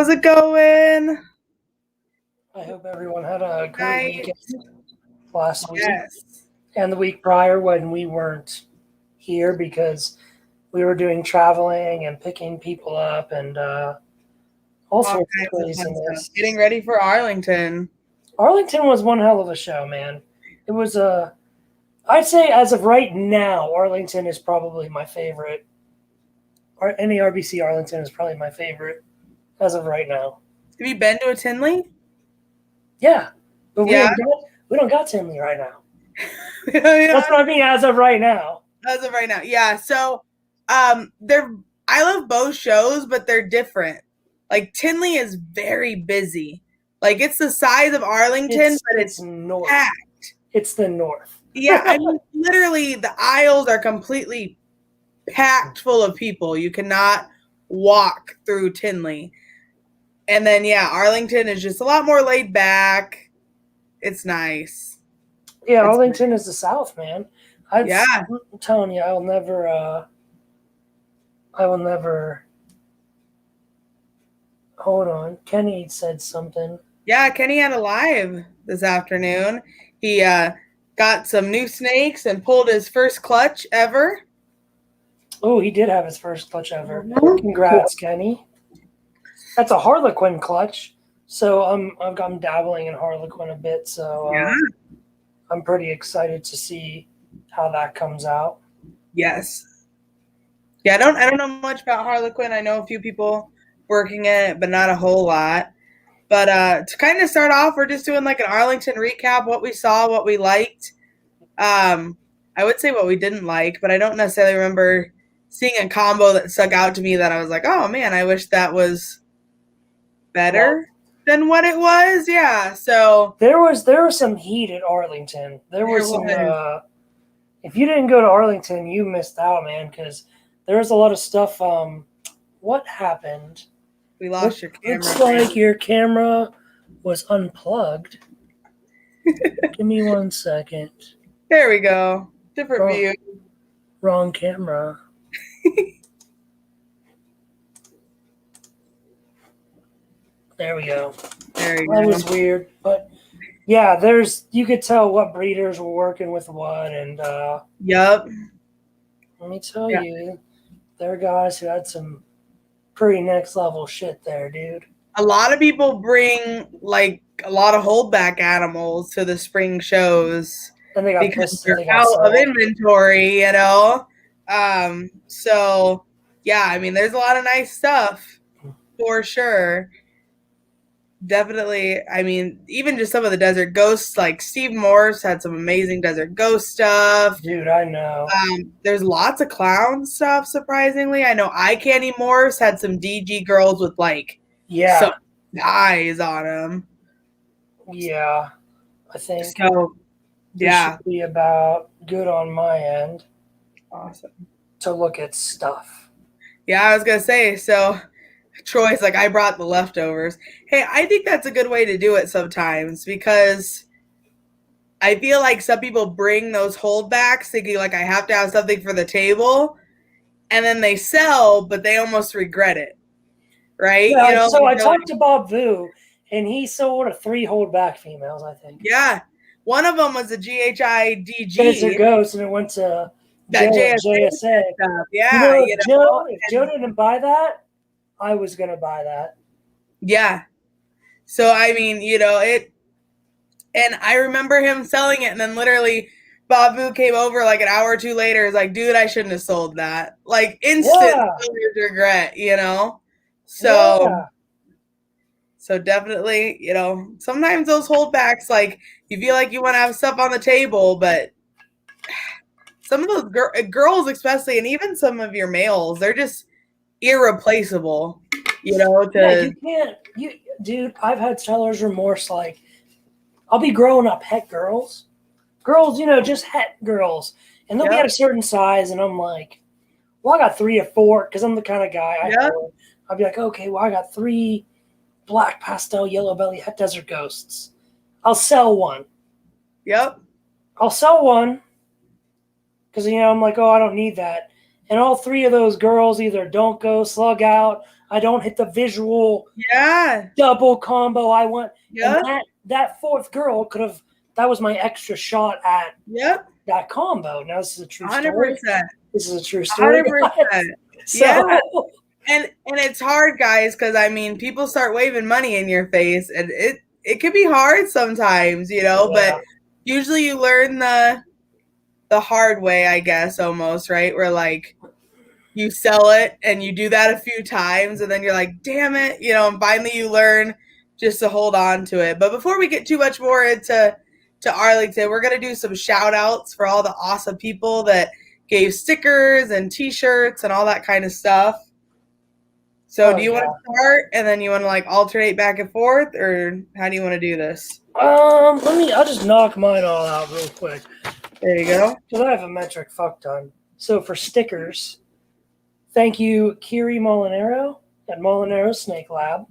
How's it going? I hope everyone had a great Night. weekend last week Yes. and the week prior when we weren't here because we were doing traveling and picking people up and all All sorts of kinds of fun craziness. stuff. Getting ready for Arlington. Arlington was one hell of a show, man. It was I'd say as of right now, Arlington is probably my favorite. NARBC Arlington is probably my favorite as of right now. Have you been to a Tinley? Yeah, but Yeah. we don't got Tinley right now. Yeah. That's what I mean as of right now. As of right now. Yeah. So I love both shows, but they're different. Like Tinley is very busy. Like it's the size of Arlington, but it's north. packed. It's the north. Yeah, I mean literally the aisles are completely packed full of people. You cannot walk through Tinley. And then yeah, Arlington is just a lot more laid back. It's nice. Yeah, It's Arlington is the South, man. I'm telling you, I will never. Hold on, Kenny said something. Yeah, Kenny had a live this afternoon. He got some new snakes and pulled his first clutch ever. Oh, he did have his first clutch ever. Congrats, Kenny. That's a Harlequin clutch. So I'm dabbling in Harlequin a bit. So I'm pretty excited to see how that comes out. Yes. Yeah, I don't know much about Harlequin. I know a few people working it, but not a whole lot. But to kind of start off, we're just doing like an Arlington recap, what we saw, what we liked. I would say what we didn't like, but I don't necessarily remember seeing a combo that stuck out to me that I was like, oh man, I wish that was better than what it was. Yeah. So there was some heat at Arlington. There was some. If you didn't go to Arlington, you missed out, man, because there was a lot of stuff. What happened? We lost your camera. Looks like your camera was unplugged. Give me 1 second. There we go. Different view. Wrong camera. There we go. There you go. That was weird, but yeah, you could tell what breeders were working with what, and yep. Let me tell you, there are guys who had some pretty next level shit there, dude. A lot of people bring like a lot of holdback animals to the spring shows, and they got because they're out of inventory, you know. So yeah, I mean, there's a lot of nice stuff for sure. Definitely. I mean, even just some of the desert ghosts, like Steve Morse had some amazing desert ghost stuff. Dude, I know. There's lots of clown stuff, surprisingly. I know Eye Candy Morse had some DG girls with like some eyes on them. Yeah. I think so. Yeah. Should be about good on my end. Awesome. To look at stuff. Yeah, I was gonna say, so Troy's like, I brought the leftovers. Hey, I think that's a good way to do it sometimes, because I feel like some people bring those holdbacks thinking like I have to have something for the table, and then they sell, but they almost regret it. Right? Yeah, you know, so I talked to Bob Vu, and he sold 3 holdback females, I think. Yeah. One of them was a GHI DG. It's a ghost, and it went to JSA. Stuff. Yeah. If Joe didn't buy that, I was going to buy that. Yeah. So, I mean, you know, and I remember him selling it, and then literally Babu came over like an hour or two later. Is like, dude, I shouldn't have sold that. Like instant regret, you know? So definitely, you know, sometimes those holdbacks, like you feel like you want to have stuff on the table, but some of those girls especially, and even some of your males, they're just irreplaceable, you know. You can't, dude, I've had seller's remorse. Like, I'll be growing up het girls, you know, just het girls, and they'll be at a certain size, and I'm like, well, I got 3 or 4, because I'm the kind of guy. I'll be like, okay, well, I got 3 black pastel yellow belly het desert ghosts. I'll sell one. Yep. I'll sell one, because, you know, I'm like, oh, I don't need that. And all 3 of those girls either don't go, slug out, I don't hit the visual Yeah. double combo I want. Yep. And that fourth girl could have, that was my extra shot at Yep. that combo. Now this is a true 100%. story. This is a true story. 100%. So, Yeah. And it's hard, guys, because I mean, people start waving money in your face, and it can be hard sometimes, you know. Yeah. But usually, you learn the hard way, I guess, almost, right? Where like you sell it, and you do that a few times, and then you're like, damn it, you know. And finally, you learn just to hold on to it. But before we get too much more into Arlington, we're gonna do some shout outs for all the awesome people that gave stickers and T-shirts and all that kind of stuff. So do you want to start and then you want to like alternate back and forth, or how do you want to do this? I'll just knock mine all out real quick. There you go. Because I have a metric fuck ton. So for stickers, thank you, Kiri Molinaro at Molinaro Snake Lab.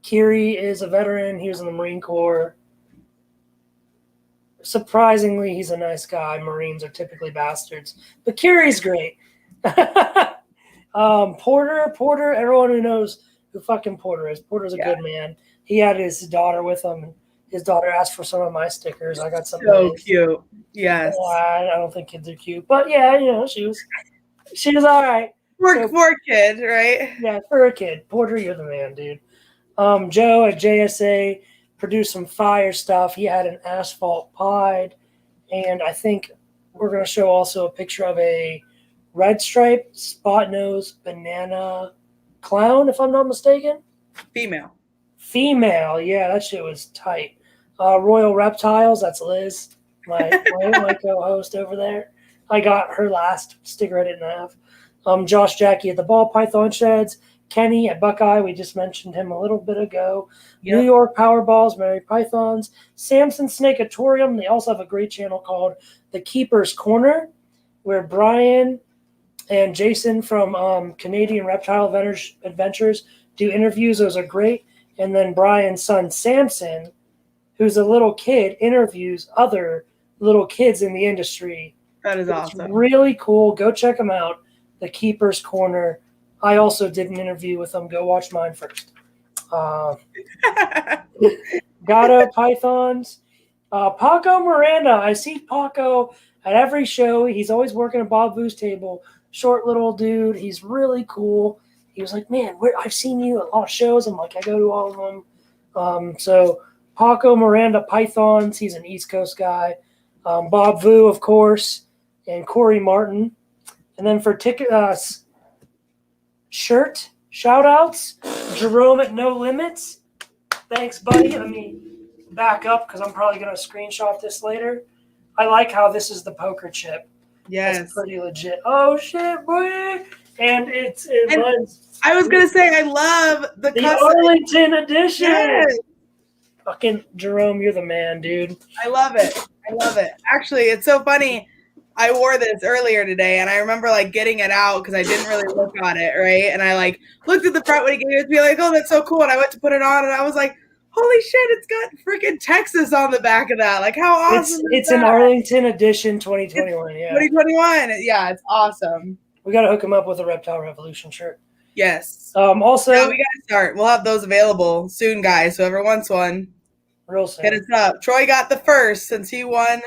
Kiri is a veteran. He was in the Marine Corps. Surprisingly, he's a nice guy. Marines are typically bastards. But Kiri's great. Porter, everyone who knows who fucking Porter is. Porter's a good man. He had his daughter with him, and his daughter asked for some of my stickers. I got some. So cute. Yes. I don't think kids are cute, but yeah, you know, she was all right. For a kid, right? Yeah, for a kid. Porter, you're the man, dude. Joe at JSA produced some fire stuff. He had an asphalt pied, and I think we're going to show also a picture of a red stripe spot nose banana clown, if I'm not mistaken. Female, yeah, that shit was tight. Royal Reptiles, that's Liz, my co-host over there. I got her last sticker I didn't have. Josh Jackie at the Ball Python Sheds. Kenny at Buckeye, we just mentioned him a little bit ago. Yep. New York Powerballs, Mary Pythons. Samson Snakeatorium, they also have a great channel called The Keeper's Corner, where Brian and Jason from Canadian Reptile Adventures do interviews. Those are great. And then Brian's son, Samson, who's a little kid, interviews other little kids in the industry. That is awesome. Really cool. Go check them out. The Keeper's Corner. I also did an interview with them. Go watch mine first. Gato Pythons. Paco Miranda. I see Paco at every show. He's always working at Bob Vu's table. Short little dude. He's really cool. He was like, man, I've seen you at a lot of shows. I'm like, I go to all of them. So Paco Miranda Pythons. He's an East Coast guy. Bob Vu, of course, and Corey Martin. And then for shirt shout-outs, Jerome at No Limits. Thanks, buddy. Let me back up because I'm probably going to screenshot this later. I like how this is the poker chip. Yes. That's pretty legit. Oh, shit, boy. And I was going to say, I love the Arlington edition. Yes. Fucking Jerome, you're the man, dude. I love it. Actually, it's so funny. I wore this earlier today, and I remember like getting it out because I didn't really look on it, right? And I like looked at the front when he gave it to me, like, oh, that's so cool. And I went to put it on, and I was like, holy shit, it's got freaking Texas on the back of that. Like, how awesome! It's an Arlington edition 2021. Yeah, 2021. Yeah, it's awesome. We got to hook him up with a Reptile Revolution shirt. Yes. Also, yeah, we got to start. We'll have those available soon, guys. So whoever wants one, real soon. Hit us up. Troy got the first since he won.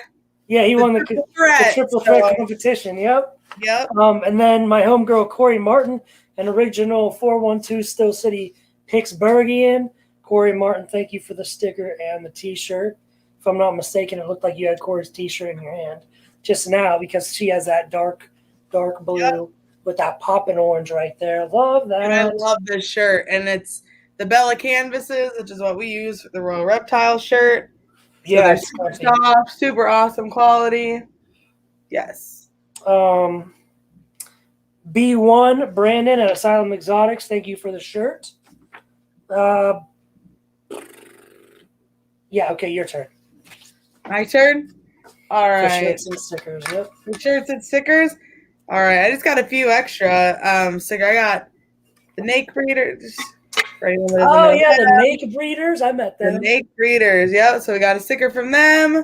Yeah, he won the triple threat competition. Yep. And then my homegirl Corey Martin, an original 412 Still City Pittsburghian. Corey Martin, thank you for the sticker and the T-shirt. If I'm not mistaken, it looked like you had Corey's T-shirt in your hand just now because she has that dark blue with that popping orange right there. Love that. And I love this shirt, and it's the Bella canvases, which is what we use for the Royal Reptile shirt. So yeah, super soft, super awesome quality. Yes. B1 Brandon at Asylum Exotics, thank you for the shirt. Yeah, okay, your turn. My turn? All right. For shirts and stickers, yep. For shirts and stickers? All right, I just got a few extra stickers. I got the Nake Breeders. Oh, yeah, the Nake Breeders. I met them. The Nake Breeders, yep. So we got a sticker from them.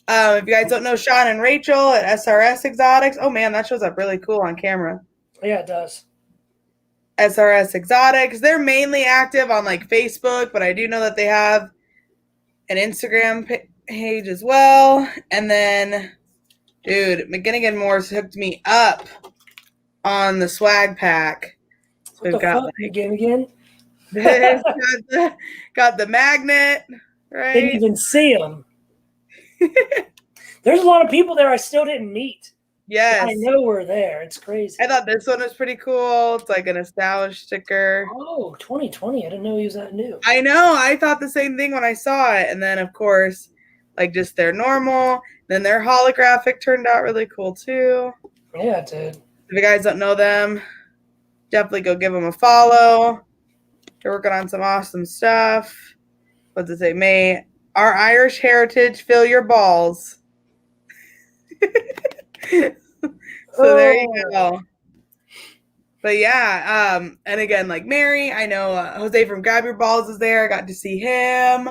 If you guys don't know Sean and Rachel at SRS Exotics. Oh, man, that shows up really cool on camera. Yeah, it does. SRS Exotics. They're mainly active on like Facebook, but I do know that they have an Instagram page as well. And then, dude, McGinnigan Moore's hooked me up on the swag pack. So What the fuck, again? got the magnet, right? Didn't even see them. There's a lot of people there I still didn't meet. Yes. I know we're there. It's crazy. I thought this one was pretty cool. It's like an established sticker. Oh, 2020. I didn't know he was that new. I know. I thought the same thing when I saw it. And then, of course, like just their normal. Then their holographic turned out really cool, too. Yeah, it did. If you guys don't know them, definitely go give them a follow. They're working on some awesome stuff. What does it say? May our Irish heritage fill your balls. So there you go. But yeah, and again, like Mary, I know Jose from Grab Your Balls is there. I got to see him.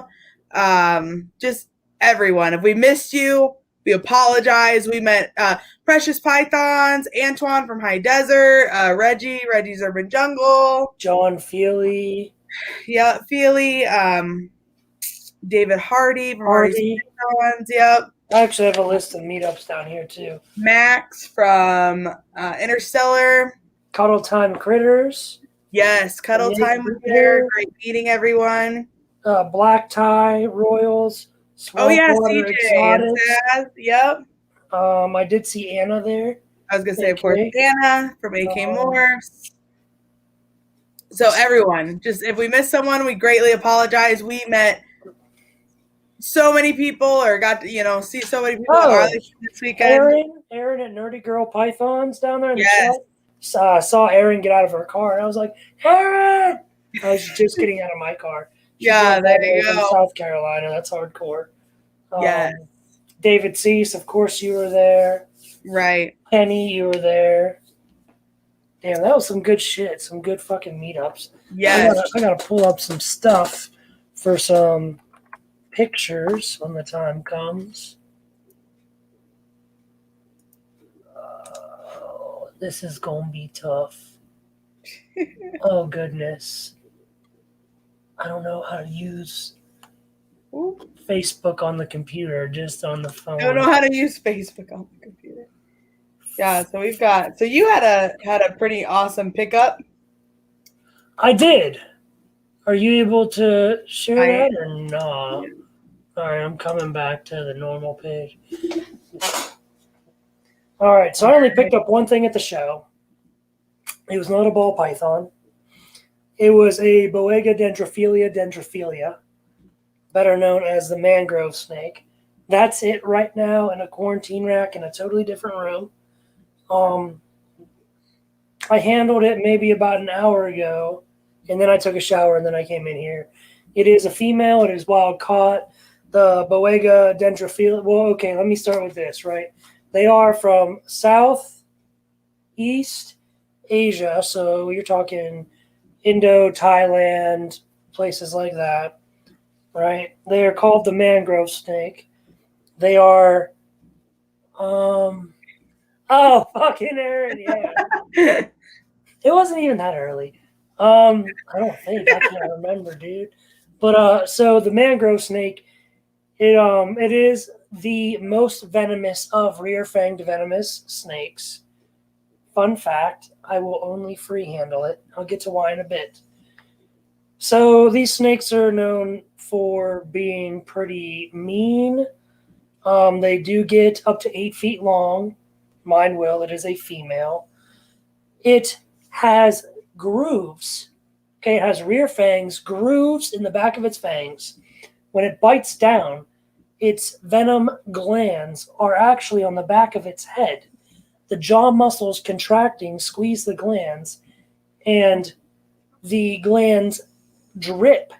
Just everyone. If we missed you, we apologize. We met Precious Pythons, Antoine from High Desert, Reggie's Urban Jungle, John Feely. Yeah, Feely, David Hardy from Hardy. Yep. I actually have a list of meetups down here too. Max from Interstellar. Cuddle Time Critters. Yes, Cuddle Time was there. Great meeting everyone. Black Tie Royals. Oh yeah, CJ. Yep. I did see Anna there. I was gonna say, of course, Anna from AK Morphs. So everyone, just if we missed someone, we greatly apologize. We met so many people, or got to see so many people at Arlington this weekend. Aaron at Nerdy Girl Pythons down there in the chat. Saw Aaron get out of her car, and I was like, Aaron! I was just getting out of my car. There you go. From South Carolina, that's hardcore. Yes. David Cease, of course, you were there. Right. Penny, you were there. Damn, that was some good shit. Some good fucking meetups. Yes. I gotta pull up some stuff for some pictures when the time comes. This is gonna be tough. Oh goodness. I don't know how to use Facebook on the computer, just on the phone. I don't know how to use Facebook on the computer. Yeah, so we've got. So you had a pretty awesome pickup. I did. Are you able to share that or not? Yeah. All right, I'm coming back to the normal page. All right, so I only picked up one thing at the show. It was not a ball python. It was a Boega dendrophilia, better known as the mangrove snake. That's it right now in a quarantine rack in a totally different room. I handled it maybe about an hour ago, and then I took a shower, and then I came in here. It is a female. It is wild caught. The Boega dendrophilia. Well, okay, let me start with this, right? They are from Southeast Asia, so you're talking Indo, Thailand, places like that, right? They are called the mangrove snake. They are, oh, fucking Aaron, yeah. It wasn't even that early. I don't think. I can't remember, dude. But so the mangrove snake, it is the most venomous of rear-fanged venomous snakes. Fun fact, I will only free handle it. I'll get to why in a bit. So these snakes are known for being pretty mean. They do get up to 8 feet long. Mine will. It is a female. It has grooves. Okay, it has rear fangs, grooves in the back of its fangs. When it bites down, its venom glands are actually on the back of its head. The jaw muscles contracting squeeze the glands, and the glands drip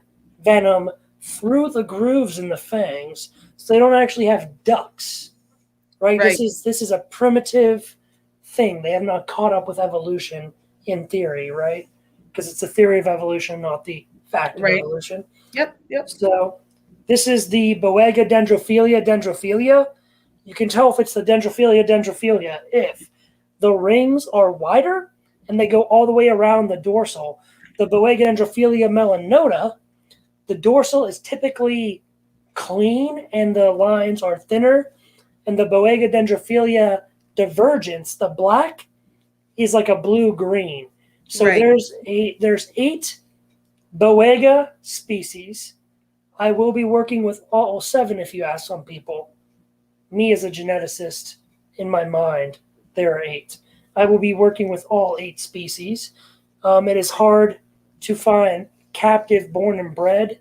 venom through the grooves in the fangs, so they don't actually have ducts. Right? This is a primitive thing. They have not caught up with evolution in theory, right? Because it's a theory of evolution, not the fact of evolution. Yep. So this is the Boega dendrophilia. You can tell if it's the dendrophilia if the rings are wider and they go all the way around the dorsal. The Boegadendrophilia melanota, the dorsal is typically clean and the lines are thinner, and the Boegadendrophilia divergence, the black, is like a blue-green. So there's 8 Boega species. I will be working with all 7 if you ask some people. Me as a geneticist, in my mind, there are 8. I will be working with all 8 species. It is hard to find captive born and bred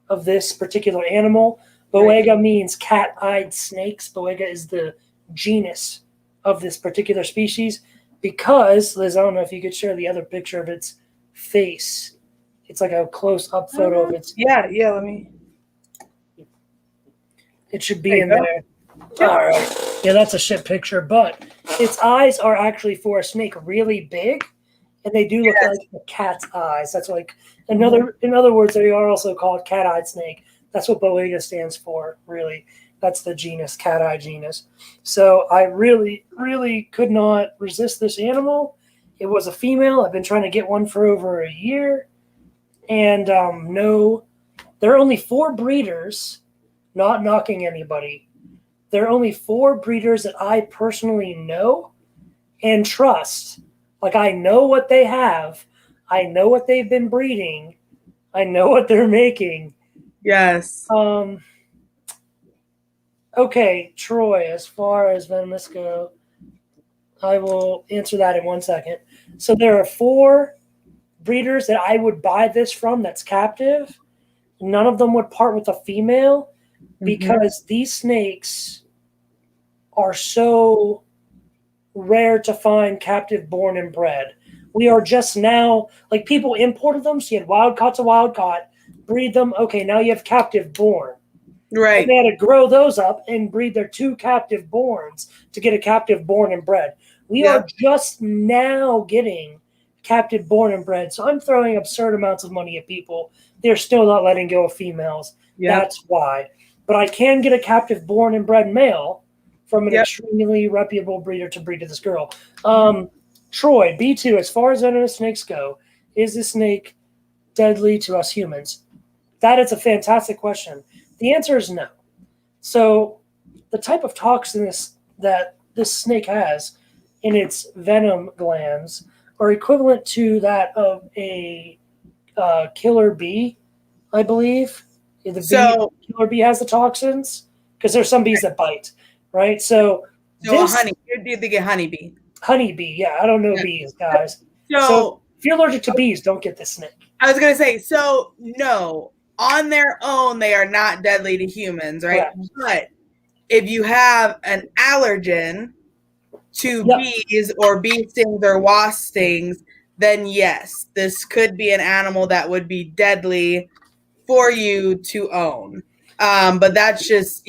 of this particular animal. Boega means cat-eyed snakes. Boega is the genus of this particular species because, Liz, I don't know if you could share the other picture of its face. It's like a close-up photo of its... Yeah, let me... It should be in there. All right. Yeah, that's a shit picture, but its eyes are actually, for a snake, really big, and they do look like a cat's eyes. That's like in other words, they are also called cat-eyed snake. That's what Boega stands for, really. That's the genus, cat-eye genus. So I really, really could not resist this animal. It was a female. I've been trying to get one for over a year, and no, there are only 4 breeders. Not knocking anybody. There are only 4 breeders that I personally know and trust. Like, I know what they have. I know what they've been breeding. I know what they're making. Yes. Okay, Troy, as far as venomous go, I will answer that in 1 second. So there are 4 breeders that I would buy this from that's captive. None of them would part with a female because these snakes are so rare to find captive born and bred. We are just now, like, people imported them, so you had wild caught to wild caught, breed them, okay, now you have captive born. Right. And they had to grow those up and breed their 2 captive borns to get a captive born and bred. We are just now getting captive born and bred, so I'm throwing absurd amounts of money at people. They're still not letting go of females. That's why. But I can get a captive born and bred male from an extremely reputable breeder to breed to this girl. Troy, B2, as far as venomous snakes go, is this snake deadly to us humans? That is a fantastic question. The answer is no. So the type of toxins that this snake has in its venom glands are equivalent to that of a killer bee, I believe. Killer bee has the toxins because there's some bees that bite, right? So a honey. You'd think a honeybee. Honeybee, yeah. I don't know bees, guys. So if you're allergic to bees, don't get this snake. I was gonna say, so no, on their own they are not deadly to humans, right? Correct. But if you have an allergen to bees or bee stings or wasp stings, then yes, this could be an animal that would be deadly for you to own. But that's just,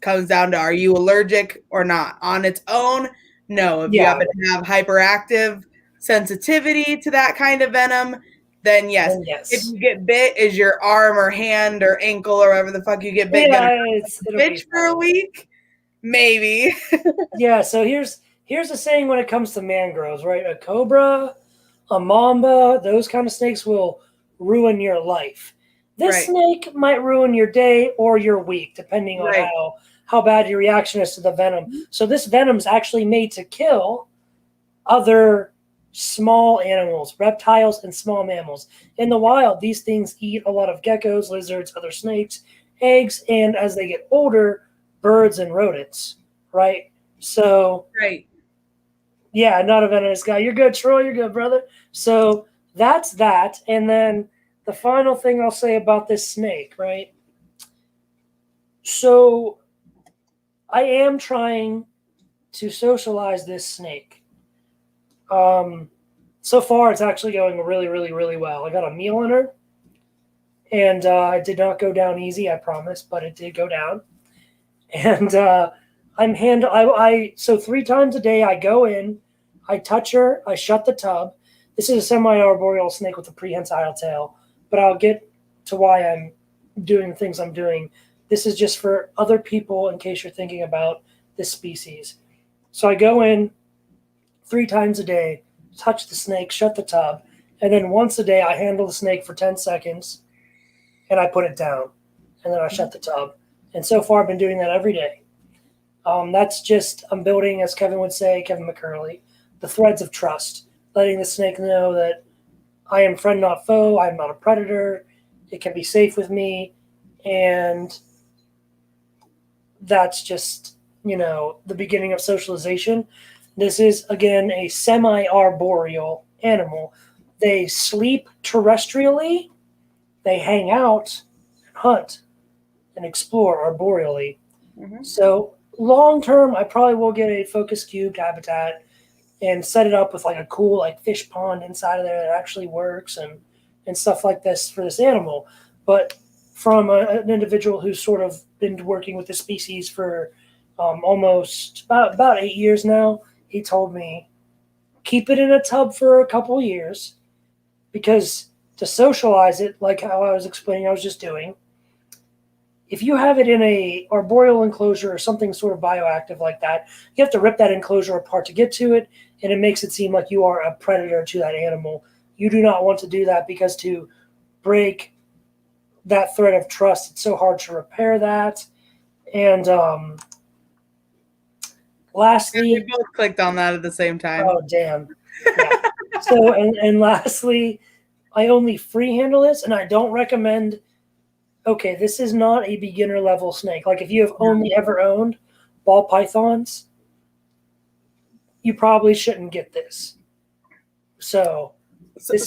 comes down to, are you allergic or not? On its own, no. If you happen to have hyperactive sensitivity to that kind of venom, then yes. If you get bit, is your arm or hand or ankle or whatever the fuck you get bit itch for a week? Maybe. So here's the saying when it comes to mangroves, right? A cobra, a mamba, those kind of snakes will ruin your life. This snake might ruin your day or your week, depending on how bad your reaction is to the venom. So this venom is actually made to kill other small animals, reptiles and small mammals. In the wild, these things eat a lot of geckos, lizards, other snakes, eggs, and as they get older, birds and rodents, right? So, not a venomous guy. You're good, Troy. You're good, brother. So that's that. And then the final thing I'll say about this snake, right? So I am trying to socialize this snake. So far, it's actually going really, really, really well. I got a meal on her, and it did not go down easy, I promise, but it did go down. And so 3 times a day, I go in, I touch her, I shut the tub. This is a semi-arboreal snake with a prehensile tail, but I'll get to why I'm doing the things I'm doing. This is just for other people in case you're thinking about this species. So I go in 3 times a day, touch the snake, shut the tub, and then once a day I handle the snake for 10 seconds and I put it down and then I shut the tub. And so far I've been doing that every day. That's just, I'm building, as Kevin would say, Kevin McCurley, the threads of trust, letting the snake know that I am friend, not foe. I'm not a predator. It can be safe with me. And that's just, the beginning of socialization. This is, again, a semi-arboreal animal. They sleep terrestrially. They hang out and hunt and explore arboreally. Mm-hmm. So long term, I probably will get a focus cubed habitat and set it up with like a cool like fish pond inside of there that actually works and stuff like this for this animal. But from an individual who's sort of been working with the species for almost about 8 years now, he told me, keep it in a tub for a couple years, because to socialize it, like how I was explaining, I was just doing, if you have it in a arboreal enclosure or something sort of bioactive like that, you have to rip that enclosure apart to get to it, and it makes it seem like you are a predator to that animal. You do not want to do that, because to break that thread of trust, it's so hard to repair that. And lastly, we both clicked on that at the same time. Oh, damn. Yeah. So, and lastly, I only free handle this, and I don't recommend. Okay, this is not a beginner level snake. Like if you have only ever owned ball pythons, you probably shouldn't get this. So with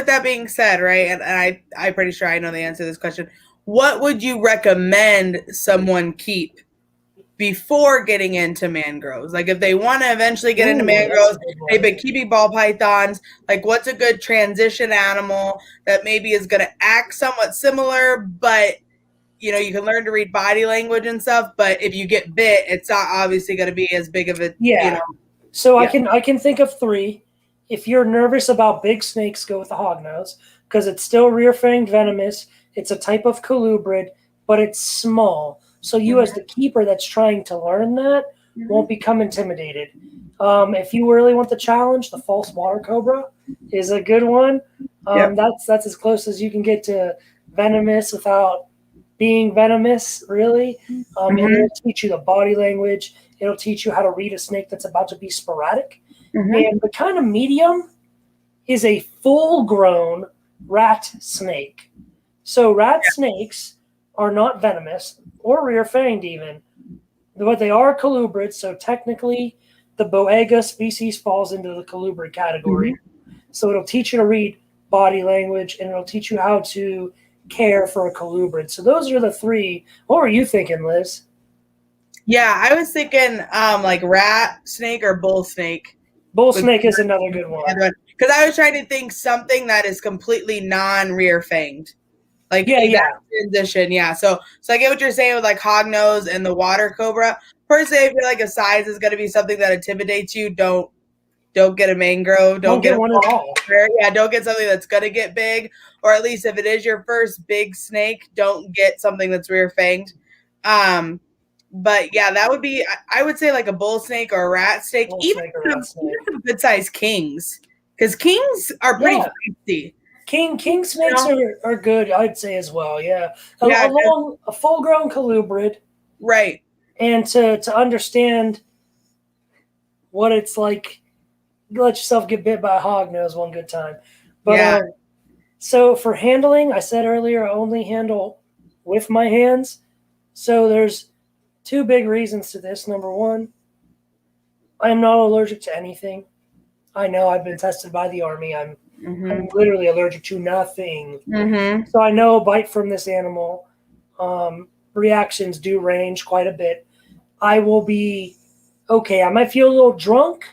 that being said, right, and I'm pretty sure I know the answer to this question. What would you recommend someone keep before getting into mangroves? Like if they want to eventually get into mangroves, they've been keeping ball pythons, like what's a good transition animal that maybe is going to act somewhat similar, but you can learn to read body language and stuff, but if you get bit, it's not obviously going to be as big of a So I can think of 3. If you're nervous about big snakes, go with the hognose, because it's still rear-fanged venomous. It's a type of colubrid, but it's small. So you, as the keeper that's trying to learn that, won't become intimidated. If you really want the challenge, the false water cobra is a good one. That's as close as you can get to venomous without being venomous, really. And it'll teach you the body language. It'll teach you how to read a snake that's about to be sporadic. And the kind of medium is a full-grown rat snake. So rat snakes are not venomous or rear-fanged even, but they are colubrids. So technically, the Boega species falls into the colubrid category. So it'll teach you to read body language, and it'll teach you how to care for a colubrid. So those are the 3. What were you thinking, Liz? Yeah, I was thinking like rat snake or bull snake. Bull snake is another good one. Because I was trying to think something that is completely non-rear fanged. Like transition, So I get what you're saying with like hognose and the water cobra. Personally, I feel like a size is going to be something that intimidates you. Don't get a mangrove. Don't get one at all. Yeah, don't get something that's going to get big. Or at least if it is your first big snake, don't get something that's rear fanged. But yeah, that would be, I would say like a bull snake or a rat snake, even some good sized kings, because kings are pretty feisty. King snakes are good, I'd say, as well. A full grown colubrid, right? And to understand what it's like, let yourself get bit by a hognose one good time. But so for handling, I said earlier, I only handle with my hands. So there's 2 big reasons to this. Number 1, I am not allergic to anything. I know I've been tested by the Army. I'm literally allergic to nothing. So I know a bite from this animal, reactions do range quite a bit. I will be okay. I might feel a little drunk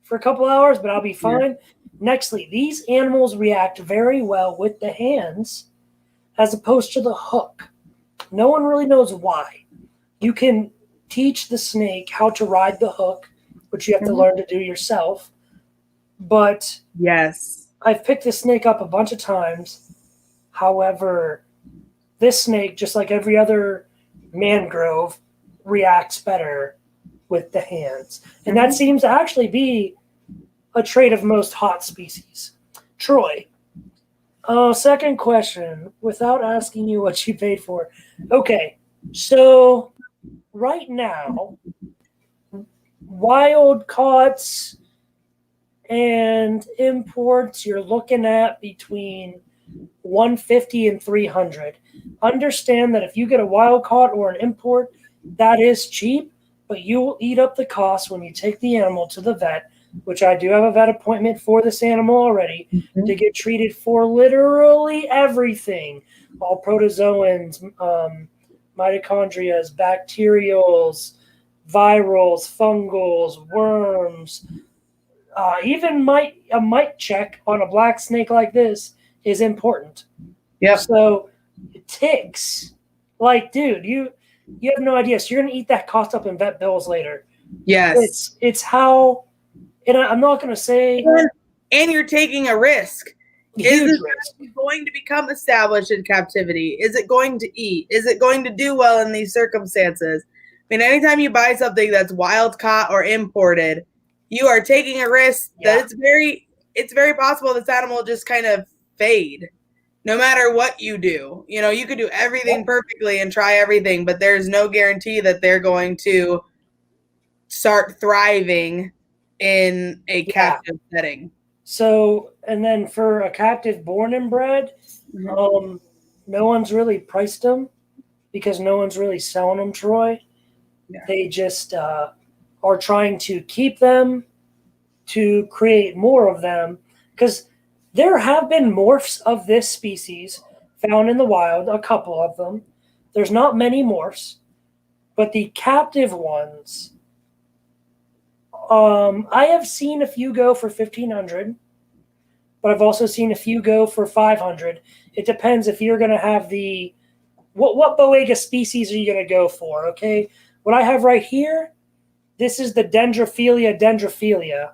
for a couple hours, but I'll be fine. Nextly, these animals react very well with the hands as opposed to the hook. No one really knows why. You can teach the snake how to ride the hook, which you have to learn to do yourself. But I've picked this snake up a bunch of times. However, this snake, just like every other mangrove, reacts better with the hands. And that seems to actually be a trait of most hot species. Troy. Second question, without asking you what you paid for. Okay, so right now, wild caughts and imports, you're looking at between 150 and 300. Understand that if you get a wild caught or an import, that is cheap, but you will eat up the cost when you take the animal to the vet, which I do have a vet appointment for this animal already, to get treated for literally everything. All protozoans, mitochondrias, bacterials, virals, fungals, worms, even a mite check on a black snake like this is important. Yep. So ticks, like, dude, you have no idea. So you're gonna eat that cost up in vet bills later. Yes. It's how, and I'm not gonna say. And you're taking a risk. Is this going to become established in captivity? Is it going to eat? Is it going to do well in these circumstances? I mean, anytime you buy something that's wild caught or imported, you are taking a risk that it's very possible this animal will just kind of fade no matter what you do. You know, you could do everything perfectly and try everything, but there's no guarantee that they're going to start thriving in a captive setting. So, and then for a captive born and bred, no one's really priced them because no one's really selling them, Troy. Yeah. They just are trying to keep them to create more of them, because there have been morphs of this species found in the wild, a couple of them. There's not many morphs, but the captive ones, I have seen a few go for 1,500, but I've also seen a few go for 500. It depends if you're going to have what Boega species are you going to go for, okay? What I have right here, this is the Dendrophilia.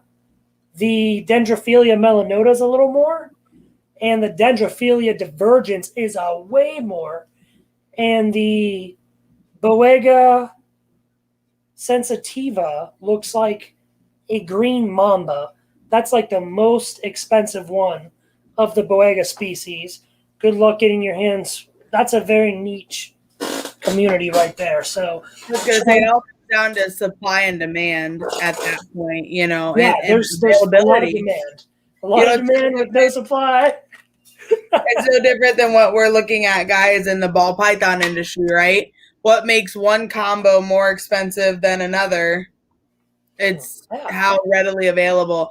The Dendrophilia melanota is a little more, and the Dendrophilia divergens is a way more, and the Boega sensitiva looks like a green mamba. That's like the most expensive one of the Boega species. Good luck getting your hands. That's a very niche community right there. So I was going to say, it all comes down to supply and demand at that point, you know. Yeah, there's a lot of demand. A lot of demand with no supply. It's no different than what we're looking at, guys, in the ball python industry, right? What makes one combo more expensive than another? It's how readily available.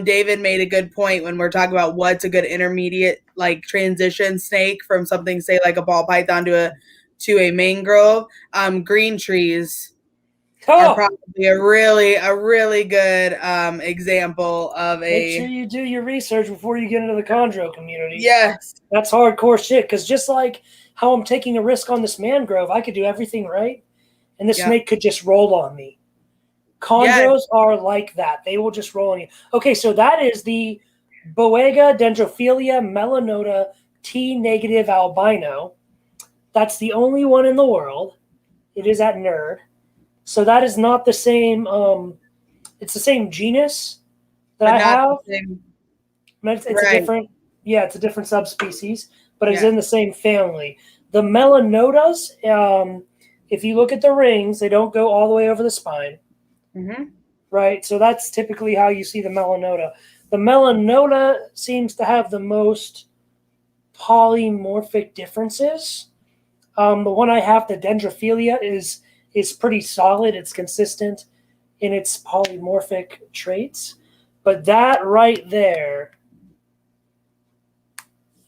David made a good point when we're talking about what's a good intermediate, like, transition snake from something, say, like a ball python to a mangrove. Green trees are probably a really good example of Make sure you do your research before you get into the chondro community. Yes. That's hardcore shit, because just like how I'm taking a risk on this mangrove, I could do everything right, and the snake could just roll on me. Chondros are like that. They will just roll on you. Okay, so that is the Boega Dendrophilia melanota T-negative albino. That's the only one in the world. It is at NERD. So that is not the same. It's the same genus that I have. It's a different. Yeah, it's a different subspecies, but it's in the same family. The melanotas, if you look at the rings, they don't go all the way over the spine. Mm-hmm. Right, so that's typically how you see the melanota. The melanota seems to have the most polymorphic differences. The one I have, the Dendrophilia, is pretty solid. It's consistent in its polymorphic traits. But that right there,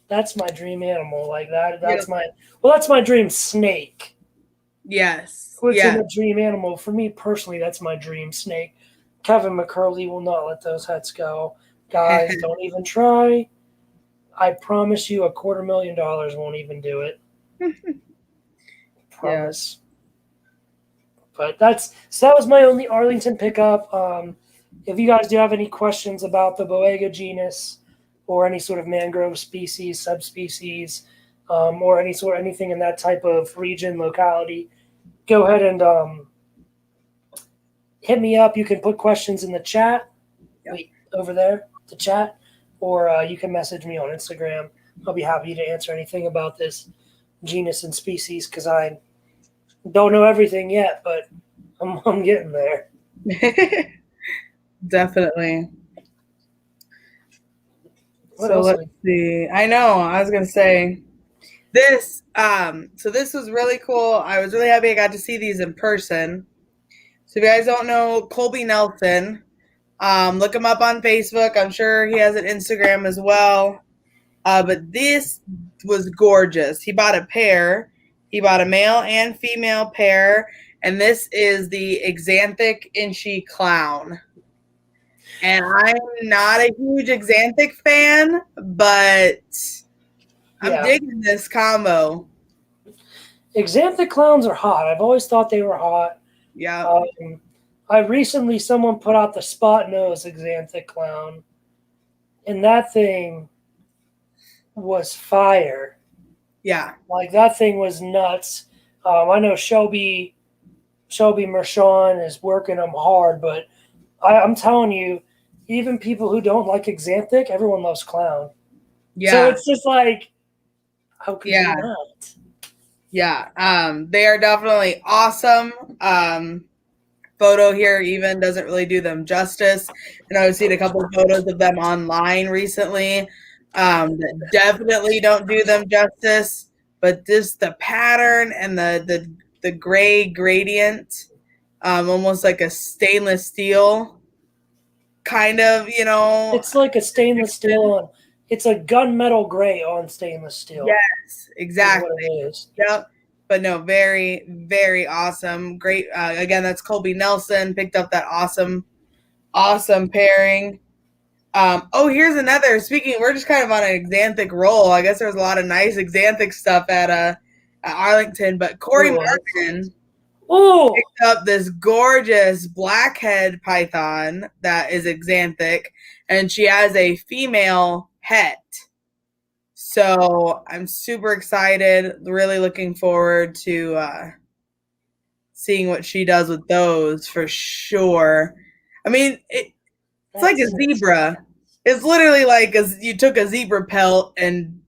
that's my dream animal. Like that's my dream snake. Yes. What's in a dream animal? For me personally, that's my dream snake. Kevin McCurley will not let those heads go. Guys, don't even try. I promise you $250,000 won't even do it. Promise. But that was my only Arlington pickup. If you guys do have any questions about the Boega genus or any sort of mangrove species, subspecies, or anything in that type of region, locality, go ahead and hit me up. You can put questions in the chat. Wait, over there to chat, or you can message me on Instagram. I'll be happy to answer anything about this genus and species because I don't know everything yet, but I'm getting there. Definitely. What else? Let's see. I know. I was gonna say this. So this was really cool. I was really happy I got to see these in person. So if you guys don't know Colby Nelson, look him up on Facebook. I'm sure he has an Instagram as well. But this was gorgeous. He bought a pair. He bought a male and female pair, and this is the Xanthic Inchy Clown. And I'm not a huge Xanthic fan, but I'm digging this combo. Xanthic clowns are hot. I've always thought they were hot. Yeah. Someone put out the spot nose Xanthic clown, and that thing was fire. Yeah. Like that thing was nuts. I know Shelby Mershon is working them hard, but I'm telling you, even people who don't like Xanthic, everyone loves clown. Yeah. So it's just like, how could you not? Yeah. They are definitely awesome. Photo here even doesn't really do them justice. And I've seen a couple of photos of them online recently that definitely don't do them justice. But just the pattern and the gray gradient, almost like a stainless steel kind of, It's like a stainless steel. It's a gunmetal gray on stainless steel. Yes, exactly. Is what it is. Yep. But no, very, very awesome. Great. Again, that's Colby Nelson. Picked up that awesome pairing. Here's another. Speaking, we're just kind of on an Xanthic roll. I guess there's a lot of nice Xanthic stuff at Arlington. But Corey Martin picked up this gorgeous blackhead python that is Xanthic, and she has a female het. So I'm super excited, really looking forward to seeing what she does with those for sure. I mean, it's like a zebra. It's literally like you took a zebra pelt and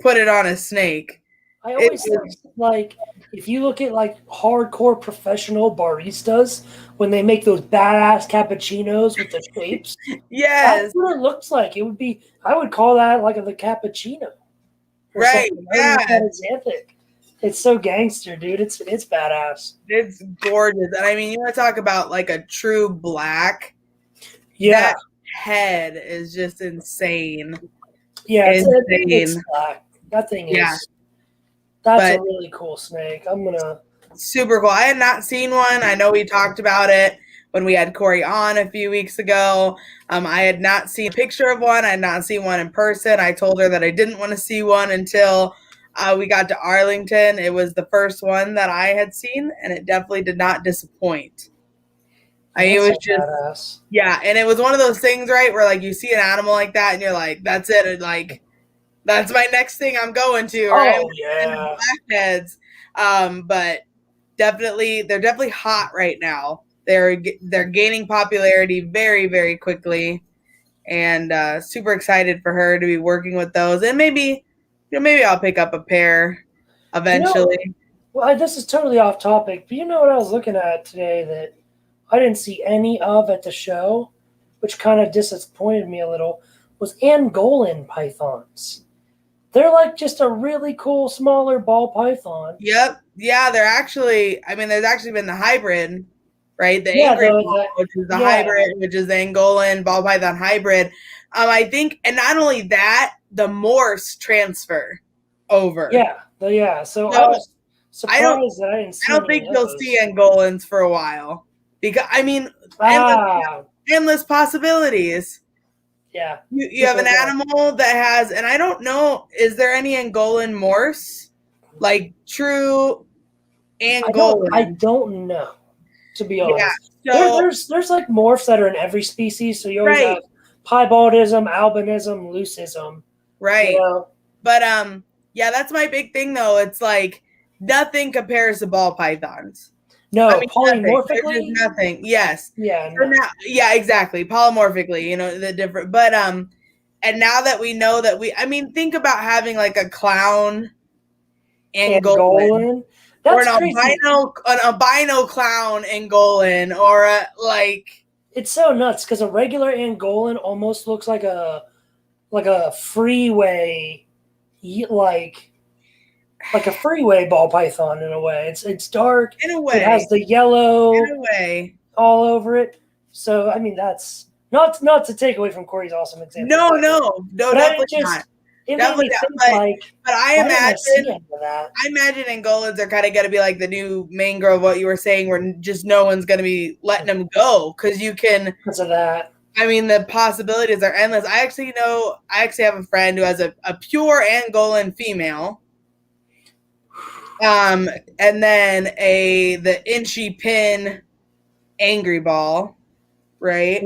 put it on a snake. I always think, like, if you look at like hardcore professional baristas when they make those badass cappuccinos with the shapes, that's what it looks like. It would be. I would call that like the cappuccino. Right. Yeah. It's so gangster, dude. It's badass. It's gorgeous. And I mean, you want to talk about like a true black. Yeah. That head is just insane. Yeah, it's black. That thing is. Yeah. That's a really cool snake. Super cool. I had not seen one. I know we talked about it when we had Corey on a few weeks ago. I had not seen a picture of one. I had not seen one in person. I told her that I didn't want to see one until we got to Arlington. It was the first one that I had seen, and it definitely did not disappoint. It was just badass. Yeah, and it was one of those things, right, where like you see an animal like that, and you're like, that's it, and like that's my next thing I'm going to, right? Oh yeah, blackheads. But they're definitely hot right now. They're gaining popularity very, very quickly, and super excited for her to be working with those. And maybe I'll pick up a pair eventually. Well, this is totally off topic, but you know what I was looking at today that I didn't see any of at the show, which kind of disappointed me a little, was Angolan pythons. They're like just a really cool, smaller ball python. Yep. Yeah, they're actually, there's actually been the hybrid, right? The angry ball, which is the hybrid, which is the Angolan ball python hybrid. I think, and not only that, the Morse transfer over. Yeah. So I was surprised that I didn't see. I don't think you'll see Angolans for a while because endless possibilities. Yeah. You have an animal that has, and I don't know, is there any Angolan Morse? Like true Angolan? I don't know, to be honest. Yeah, so, there's like morphs that are in every species, so you always have piebaldism, albinism, leucism. Right. You know? But that's my big thing though. It's like nothing compares to ball pythons. No, I mean, nothing. There's polymorphically. just nothing. Yes. Yeah, So no. now, yeah, exactly. Polymorphically, you know, the different. But and now that we know that I mean, think about having like a clown Angolan, or That's crazy. an albino clown Angolan, or a like. It's so nuts because a regular Angolan almost looks like a freeway, like a freeway ball python in a way. It's dark. In a It has way. the yellow In a way. all over it. So I mean, that's not to take away from Corey's awesome example. No, definitely not. It Definitely made me not. think like, But I imagine Angolans are kind of going to be like the new main girl of what you were saying, where just no one's going to be letting them go because you can. Because of that. I mean, the possibilities are endless. I actually have a friend who has a pure Angolan female. And then the Inchy Pin Angry Ball, right?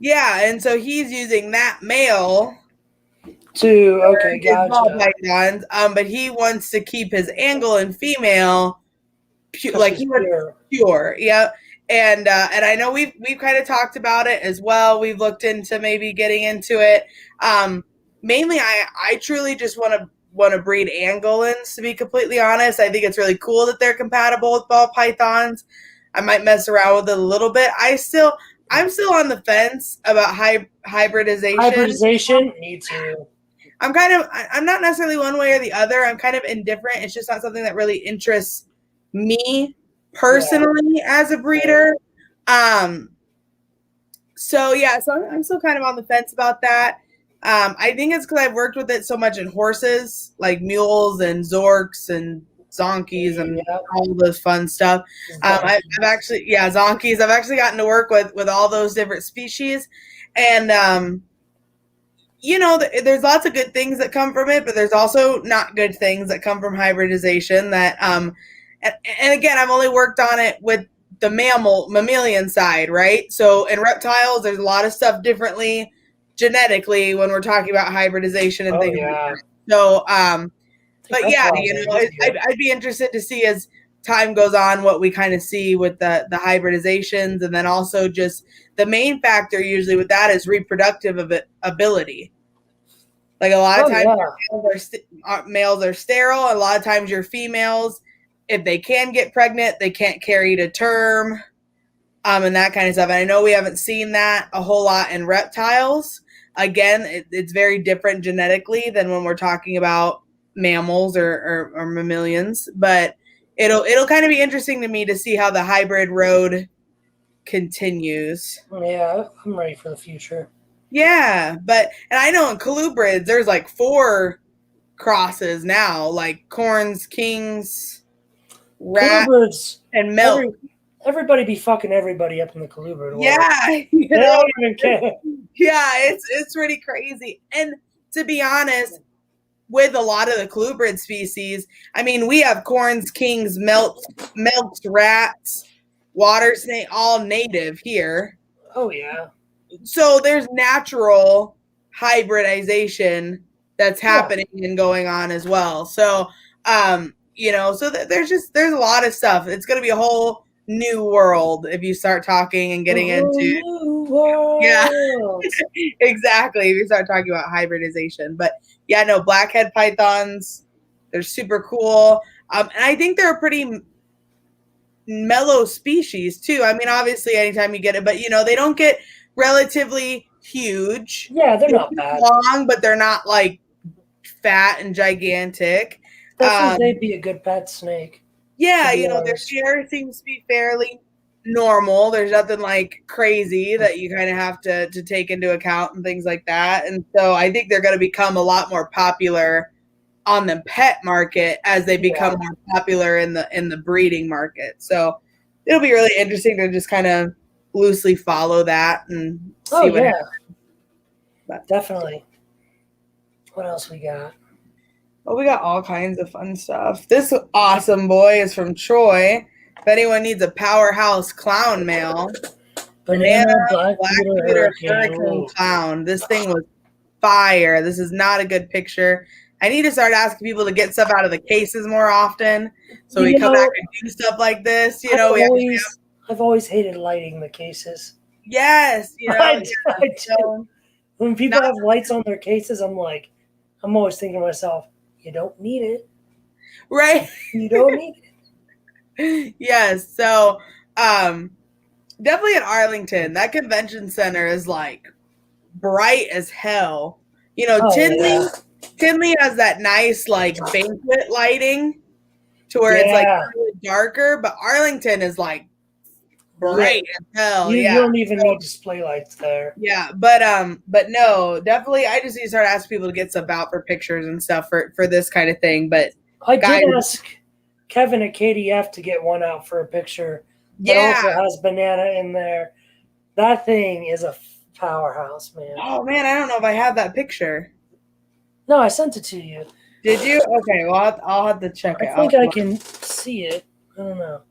Yeah, and so he's using that male gotcha. ball pythons, but he wants to keep his Angolan female like he was pure. Yeah. And I know we've kind of talked about it as well. We've looked into maybe getting into it. Mainly I truly just want to breed Angolans, to be completely honest. I think it's really cool that they're compatible with ball pythons. I might mess around with it a little bit. I'm still on the fence about hybridization. Hybridization, me too. I'm not necessarily one way or the other. I'm kind of indifferent. It's just not something that really interests me personally as a breeder. So I'm still kind of on the fence about that. I think it's because I've worked with it so much in horses, like mules and zorks and zonkies and all those fun stuff. I've actually zonkies. I've actually gotten to work with all those different species, and you know, there's lots of good things that come from it, but there's also not good things that come from hybridization. That and again, I've only worked on it with the mammalian side, right? So in reptiles, there's a lot of stuff differently genetically when we're talking about hybridization and things like that. So, but yeah, you know, I'd be interested to see as time goes on what we kind of see with the hybridizations, and then also just the main factor usually with that is reproductive ability. Like a lot of times males are sterile. A lot of times your females, if they can get pregnant, they can't carry to term, and that kind of stuff. And I know we haven't seen that a whole lot in reptiles. Again, it's very different genetically than when we're talking about mammals or mammalians. But it'll kind of be interesting to me to see how the hybrid road continues. Yeah, I'm ready for the future. Yeah, and I know in colubrids there's like 4 crosses now, like corns, kings, rats, and milk. Everybody be fucking everybody up in the colubrid world. Yeah, you know? Don't even care. Yeah, it's pretty crazy. And to be honest, with a lot of the colubrid species, I mean, we have corns, kings, milks, rats, water snake, all native here. Oh yeah. So there's natural hybridization that's happening and going on as well. So, you know, so there's a lot of stuff. It's going to be a whole new world if you start talking and getting into exactly, if you start talking about hybridization. But yeah, no, blackhead pythons, they're super cool, and I think they're a pretty mellow species too. I mean, obviously anytime you get it, but you know, they don't get relatively huge. Yeah, they're not bad long, but they're not like fat and gigantic. They'd be a good pet snake. Yeah, you know, their hair seems to be fairly normal. There's nothing like crazy that you kind of have to take into account and things like that. And so I think they're going to become a lot more popular on the pet market as they become more popular in the breeding market. So it'll be really interesting to just kind of loosely follow that and see what happens. But definitely. What else we got? Oh, we got all kinds of fun stuff. This awesome boy is from Troy. If anyone needs a powerhouse clown male, banana black beater hurricane clown. This thing was fire. This is not a good picture. I need to start asking people to get stuff out of the cases more often, so we You come know, back and do stuff like this. You know, I've always hated lighting the cases. yes, you know, I yeah, do. so When people not have lights on their cases, I'm always thinking to myself, you don't need it. right. You don't need it. Yes, so definitely in Arlington, that convention center is like bright as hell. You know, Oh yeah, Tinley has that nice like banquet lighting to where it's like yeah. really darker, but Arlington is like Lit. bright as hell. You Yeah. don't even need display lights there. Yeah, but no, definitely I just need to start asking people to get stuff out for pictures and stuff for this kind of thing. But I guys, did ask Kevin at KDF to get one out for a picture that yeah. also has banana in there. That thing is a powerhouse, man. Oh man, I don't know if I have that picture. No, I sent it to you. Did you? Okay, well I'll have to check I it. think I can see it. I don't know.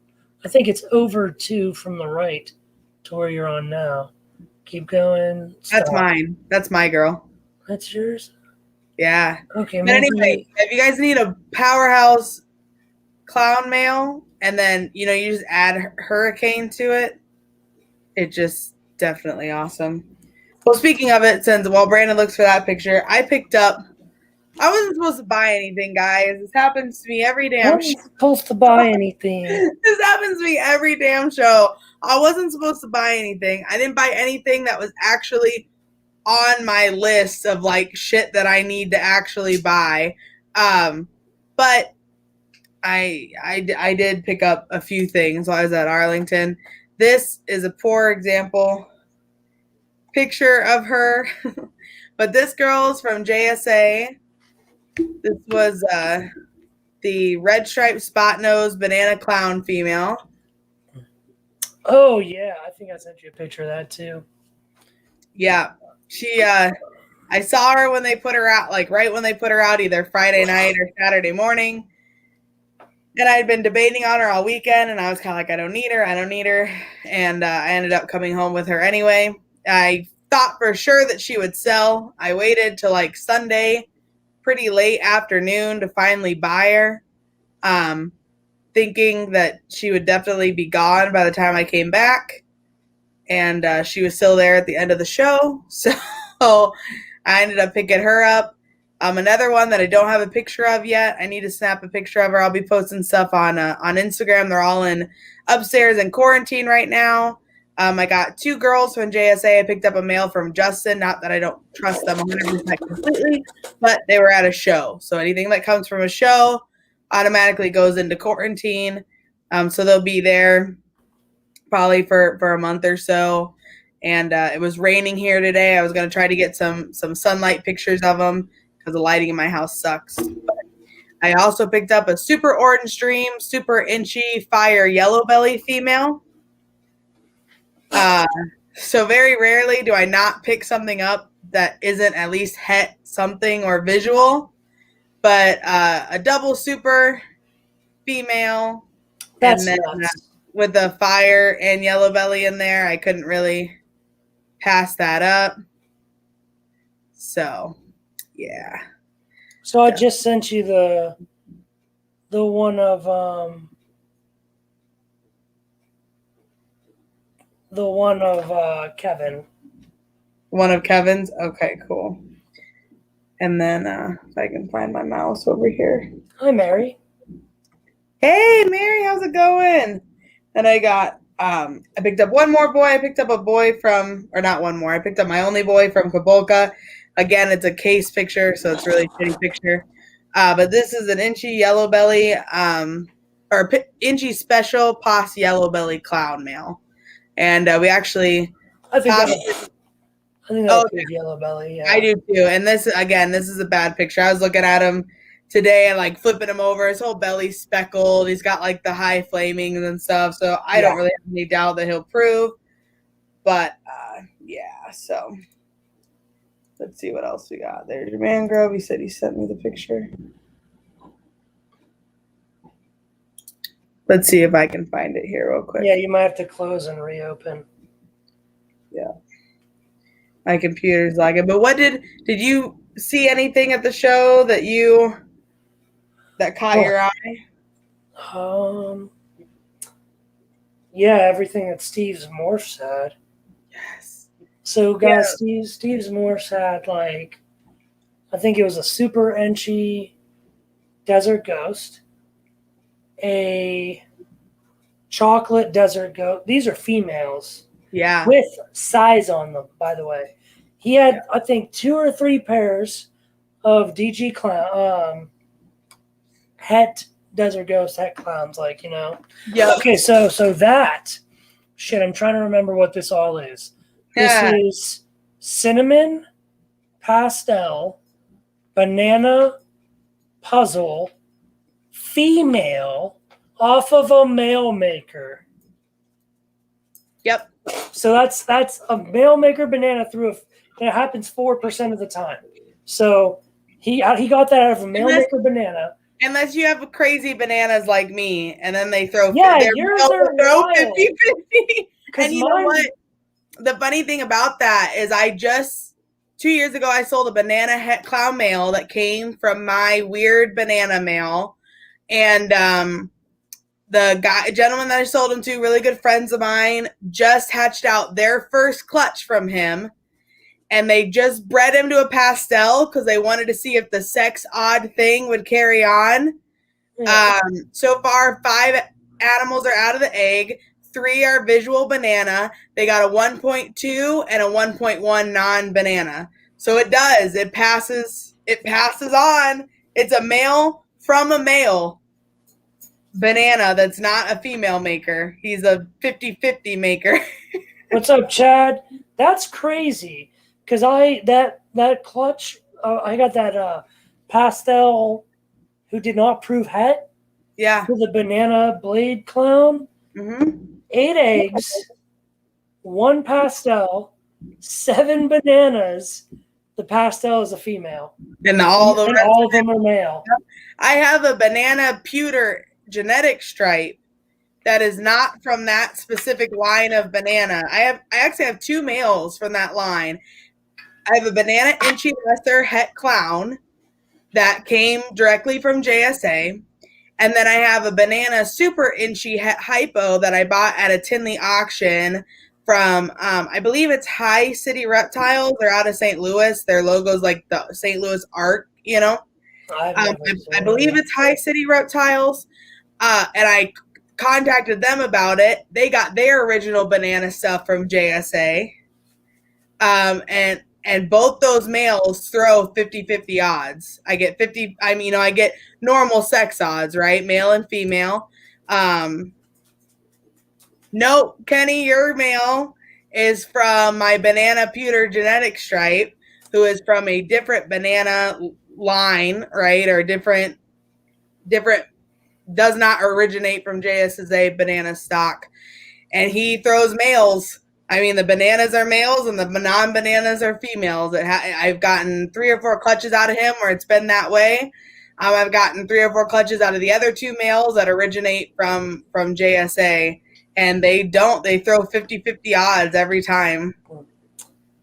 I think it's over 2 from the right to where you're on now. Keep going. Stop. That's mine. That's my girl. That's yours? Yeah. Okay, But anyway, if you guys need a powerhouse clown male and then, you know, you just add hurricane to it, it just definitely awesome. Well, speaking of it, since while Brandon looks for that picture, I wasn't supposed to buy anything, guys. This happens to me every damn show. Supposed to buy anything. This happens to me every damn show. I wasn't supposed to buy anything. I didn't buy anything that was actually on my list of like shit that I need to actually buy. But I did pick up a few things while I was at Arlington. This is a poor example picture of her. But this girl's from JSA. This was the red striped spot nose banana clown female. Oh yeah, I think I sent you a picture of that too. Yeah. She I saw her when they put her out, like right when they put her out, either Friday night or Saturday morning. And I had been debating on her all weekend, and I was kind of like, I don't need her. And I ended up coming home with her anyway. I thought for sure that she would sell. I waited till like Sunday, pretty late afternoon, to finally buy her, thinking that she would definitely be gone by the time I came back. And she was still there at the end of the show. So I ended up picking her up. Another one that I don't have a picture of yet. I need to snap a picture of her. I'll be posting stuff on Instagram. They're all upstairs in quarantine right now. I got 2 girls from JSA. I picked up a male from Justin. Not that I don't trust them 100% completely, but they were at a show. So anything that comes from a show automatically goes into quarantine. So they'll be there probably for a month or so. And it was raining here today. I was going to try to get some sunlight pictures of them because the lighting in my house sucks. But I also picked up a super orange dream, super inchy fire yellow belly female. So very rarely do I not pick something up that isn't at least het something or visual. But a double super female. That's and then nuts. With the fire and yellow belly in there, I couldn't really pass that up. So, yeah. So I just sent you the one of Kevin. One of Kevin's? Okay, cool. And then if I can find my mouse over here. Hi, Mary. Hey, Mary, how's it going? And I got, I picked up one more boy. I picked up a boy from, or not one more. I picked up my only boy from Cabolca. Again, it's a case picture, so it's a really shitty picture. But this is an inchy yellow belly, or inchy special pos yellow belly clown male. And we actually, I think that's a yellow belly. Yeah. I do too. And this is a bad picture. I was looking at him today and like flipping him over. His whole belly's speckled. He's got like the high flamings and stuff. So I don't really have any doubt that he'll prove. But yeah, so let's see what else we got. There's your mangrove. He said he sent me the picture. Let's see if I can find it here real quick. Yeah, you might have to close and reopen. Yeah. My computer's lagging. But what did you see anything at the show that caught your eye? Yeah, everything that Steve's Morse had. Yes. So, guys, Steve's Morse had, like, I think it was a super enchy desert ghost, a chocolate desert ghost. These are females. Yeah. With size on them, by the way. He had, I think, 2 or 3 pairs of DG clown, het desert ghost het clowns, like, you know. Yeah. Okay, so that shit. I'm trying to remember what this all is. This is cinnamon, pastel, banana, puzzle, female, off of a mail maker. Yep. So that's a mail maker banana through and it happens 4% of the time. So he got that out of a mail maker banana. Unless you have crazy bananas like me, and then they throw yours are throw wild. 50-50. And you know what? The funny thing about that is I just 2 years ago I sold a banana het clown mail that came from my weird banana mail. And the gentleman that I sold him to, really good friends of mine, just hatched out their first clutch from him. And they just bred him to a pastel because they wanted to see if the sex odd thing would carry on. Yeah. So far, 5 animals are out of the egg. 3 are visual banana. They got a 1.2 and a 1.1 non-banana. So it does. It passes on. It's a male from a male banana that's not a female maker. He's a 50-50 maker. What's up, Chad? That's crazy. Because that clutch, I got that pastel who did not prove het. Yeah. For the banana blade clown. Mm-hmm. 8 eggs, 1 pastel, 7 bananas. The pastel is a female. And all of them are male. I have a banana pewter genetic stripe that is not from that specific line of banana. I actually have 2 males from that line. I have a banana inchy lesser het clown that came directly from JSA. And then I have a banana super inchy het hypo that I bought at a Tinley auction from, I believe it's High City Reptiles. They're out of St. Louis. Their logo's like the St. Louis ARC, you know. I believe it's High City Reptiles. And I contacted them about it. They got their original banana stuff from JSA. And both those males throw 50-50 odds. I get I get normal sex odds, right? Male and female. No, Kenny, your male is from my banana pewter genetic stripe, who is from a different banana line, right? Or different, does not originate from JSA banana stock. And he throws males. I mean, the bananas are males and the non-bananas are females. I've gotten 3 or 4 clutches out of him where it's been that way. I've gotten 3 or 4 clutches out of the other 2 males that originate from JSA. And they throw 50-50 odds every time.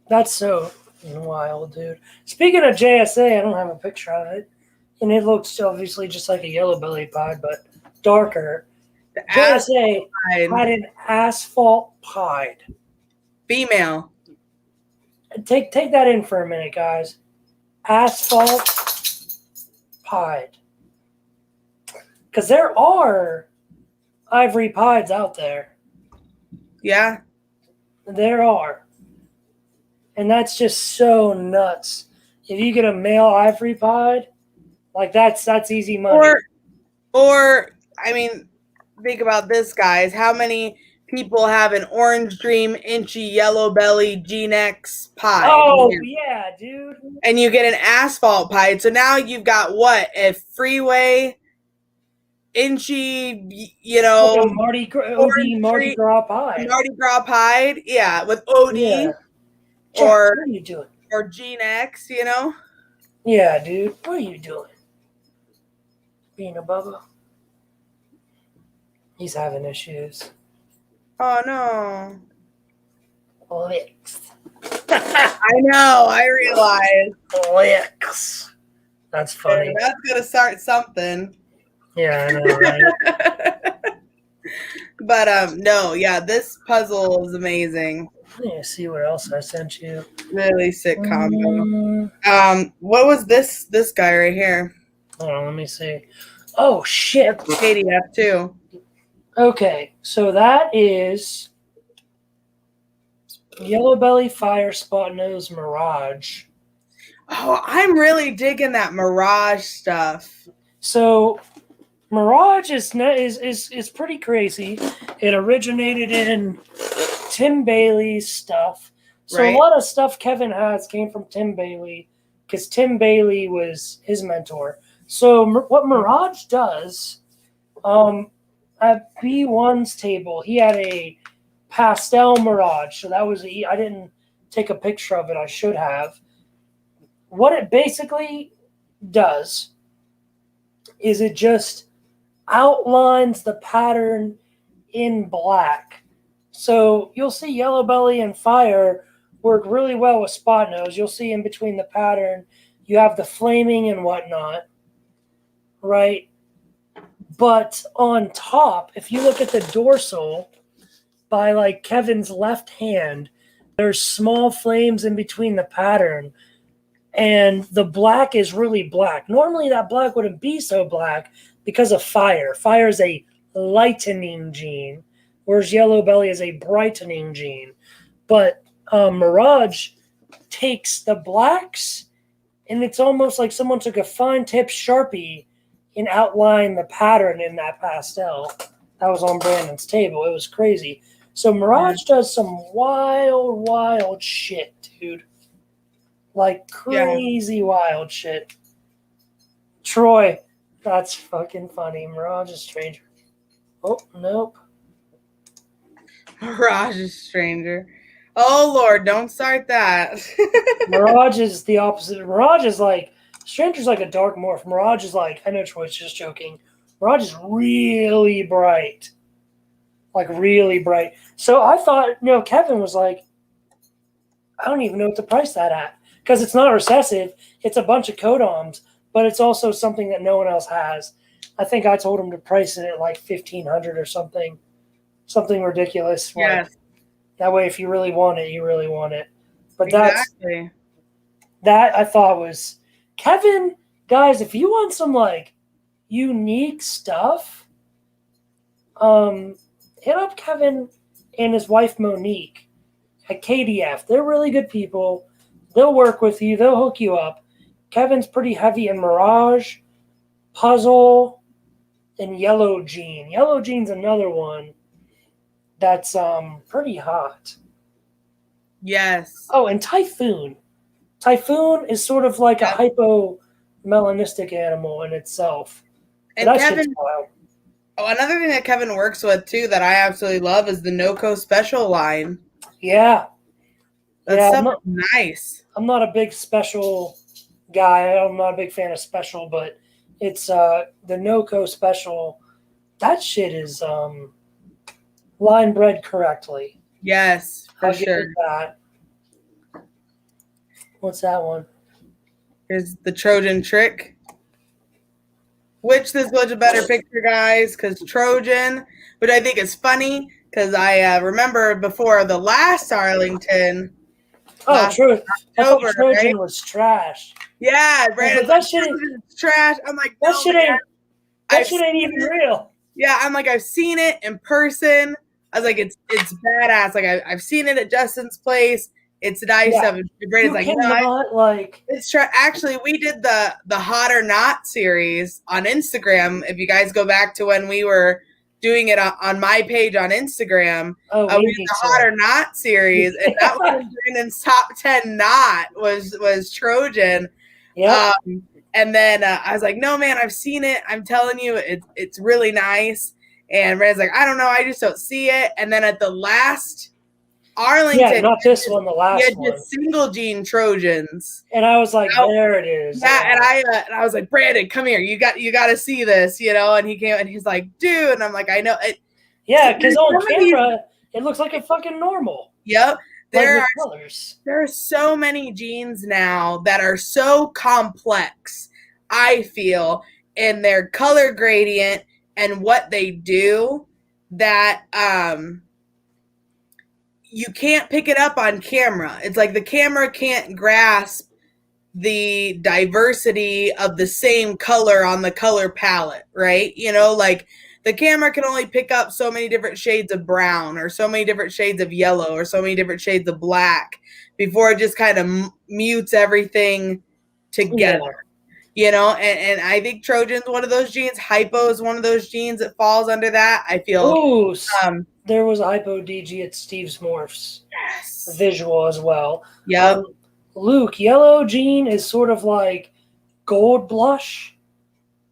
That's so wild, dude. Speaking of JSA, I don't have a picture of it. And it looks obviously just like a yellow belly pied, but darker. JSA had an asphalt pied. Female. Take that in for a minute, guys. Asphalt pied. Because there are ivory pieds out there. Yeah. There are. And that's just so nuts. If you get a male ivory pied, like that's easy money. Or I mean, think about this, guys. How many people have an orange dream inchy yellow belly G-Nex pie? Oh, yeah, dude. And you get an asphalt pie. So now you've got what? A freeway inchy, you know, like Mardi Gras pie. Mardi Gras pie, yeah, with OD. Yeah. Or what are you doing? Or G-Nex, you know? Yeah, dude. What are you doing? Being a Bubba? He's having issues. Oh, no. Licks. I know. I realize. Clicks. That's funny. And that's gonna start something. Yeah, I know, right? But no, yeah, this puzzle is amazing. Let me see what else I sent you. Really sick combo. What was this guy right here? Hold on, let me see. Oh shit. That's KDF too. Okay, so that is Yellow Belly Fire Spot Nose Mirage. Oh, I'm really digging that Mirage stuff. So Mirage is pretty crazy. It originated in Tim Bailey's stuff. So Right. a lot of stuff Kevin has came from Tim Bailey because Tim Bailey was his mentor. So what Mirage does, at B1's table, he had a pastel Mirage. So that was I didn't take a picture of it. I should have. What it basically does is it just outlines the pattern in black. So you'll see Yellow Belly and Fire work really well with Spot Nose. You'll see in between the pattern, you have the flaming and whatnot, right? But on top, if you look at the dorsal by like Kevin's left hand, there's small flames in between the pattern. And the black is really black. Normally that black wouldn't be so black because of Fire. Fire is a lightening gene, whereas Yellow Belly is a brightening gene. But Mirage takes the blacks, and it's almost like someone took a fine tip Sharpie and outlined the pattern in that pastel. That was on Brandon's table. It was crazy. So Mirage does some wild, wild shit, dude. Like crazy wild shit. Troy, that's fucking funny. Mirage is Stranger. Oh, nope. Mirage is Stranger. Oh, Lord, don't start that. Mirage is the opposite. Mirage is like, Stranger's like a dark morph. Mirage is like, I know Troy's just joking. Mirage is really bright. Like really bright. So I thought, Kevin was like, I don't even know what to price that at. Because it's not recessive, it's a bunch of codoms, but it's also something that no one else has. I think I told him to price it at like $1,500 or something ridiculous. Yes. Like, that way, if you really want it, you really want it. But exactly. that I thought was Kevin. Guys, if you want some like unique stuff, hit up Kevin and his wife Monique at KDF. They're really good people. They'll work with you. They'll hook you up. Kevin's pretty heavy in Mirage, Puzzle, and Yellow Gene. Yellow Gene's another one that's pretty hot. Yes. Oh, and Typhoon. Typhoon is sort of like a hypomelanistic animal in itself. And Kevin, another thing that Kevin works with too that I absolutely love is the NOCO Special line. Yeah. That's nice. I'm not a big special guy. I'm not a big fan of special, but it's the NOCO Special. That shit is line bred correctly. Yes, for sure. That. What's that one? Here's the Trojan Trick. Which this was a better picture, guys, because Trojan, which I think is funny, because I remember before the last Arlington. Oh, true. I thought Trojan right? was trash. Yeah, Brandon's that shit is trash. I'm like, that shit ain't even real. Yeah, I'm like, I've seen it in person. I was like, it's badass. Like I've seen it at Justin's place. It's nice. Yeah. Brandon's like, it's actually we did the Hot or Not series on Instagram. If you guys go back to when we were doing it on my page on Instagram, we did the Hot or Not series, and that was Brandon's top 10 not was Trojan. Yeah. And then I was like, no, man, I've seen it. I'm telling you, it's really nice. And Brandon's like, I don't know, I just don't see it. And then at the last Arlington, yeah, not this one, the last one. Just single gene Trojans, and I was like, there it is. Yeah, and I was like, Brandon, come here, you got to see this, And he came and he's like, dude, and I'm like, I know it. Yeah, because on camera it looks like a fucking normal. Yep. the colors. There are so many genes now that are so complex, I feel, in their color gradient and what they do that you can't pick it up on camera. It's like the camera can't grasp the diversity of the same color on the color palette, right? You know, like the camera can only pick up so many different shades of brown or so many different shades of yellow or so many different shades of black before it just kind of mutes everything together. Yeah. You know, and I think Trojan's one of those genes. Hypo is one of those genes that falls under that. I feel. There was a hypo DG at Steve's Morphs. Yes. Visual as well. Yeah. Luke, yellow gene is sort of like gold blush.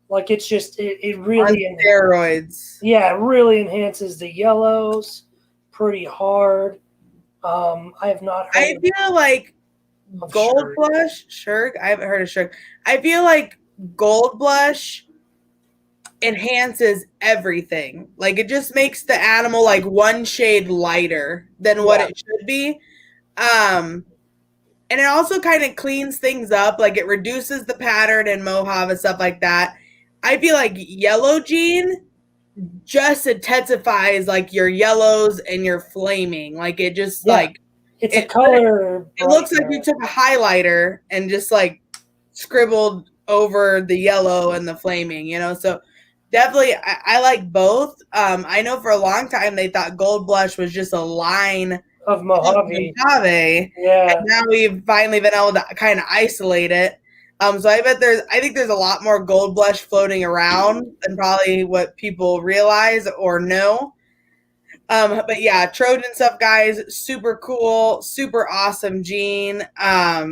Like it's just, it really... On steroids. Yeah, it really enhances the yellows pretty hard. I have not heard I feel like gold Shirk. Blush? Shirk? I haven't heard of Shirk. I feel like gold blush enhances everything. Like it just makes the animal like one shade lighter than what it should be. And it also kind of cleans things up. Like it reduces the pattern and mohave and stuff like that. I feel like yellow gene just intensifies like your yellows and your flaming. Like it just like it's a color. It looks like you took a highlighter and just like scribbled over the yellow and the flaming, you know? So definitely I like both. I know for a long time they thought gold blush was just a line of Mojave. Yeah. And now we've finally been able to kind of isolate it. So I think there's a lot more gold blush floating around than probably what people realize or know. But yeah, Trojan stuff, guys, super cool, super awesome gene. I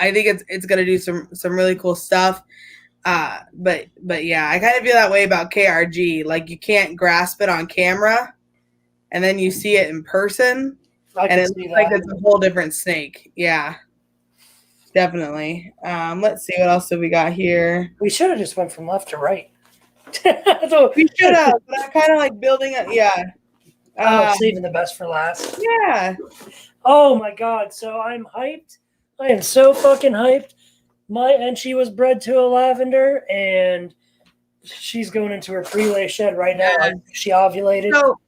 think it's gonna do some really cool stuff. But yeah, I kind of feel that way about KRG. Like you can't grasp it on camera, and then you see it in person, and it looks like it's a whole different snake. Yeah. Definitely. Let's see what else do we got here. We should have just went from left to right. We should have, but I'm kind of like building it. Yeah. Saving the best for last. Yeah. Oh my God. So I'm hyped. I am so fucking hyped. And she was bred to a lavender, and she's going into her pre-lay shed right now. Yeah. She ovulated. So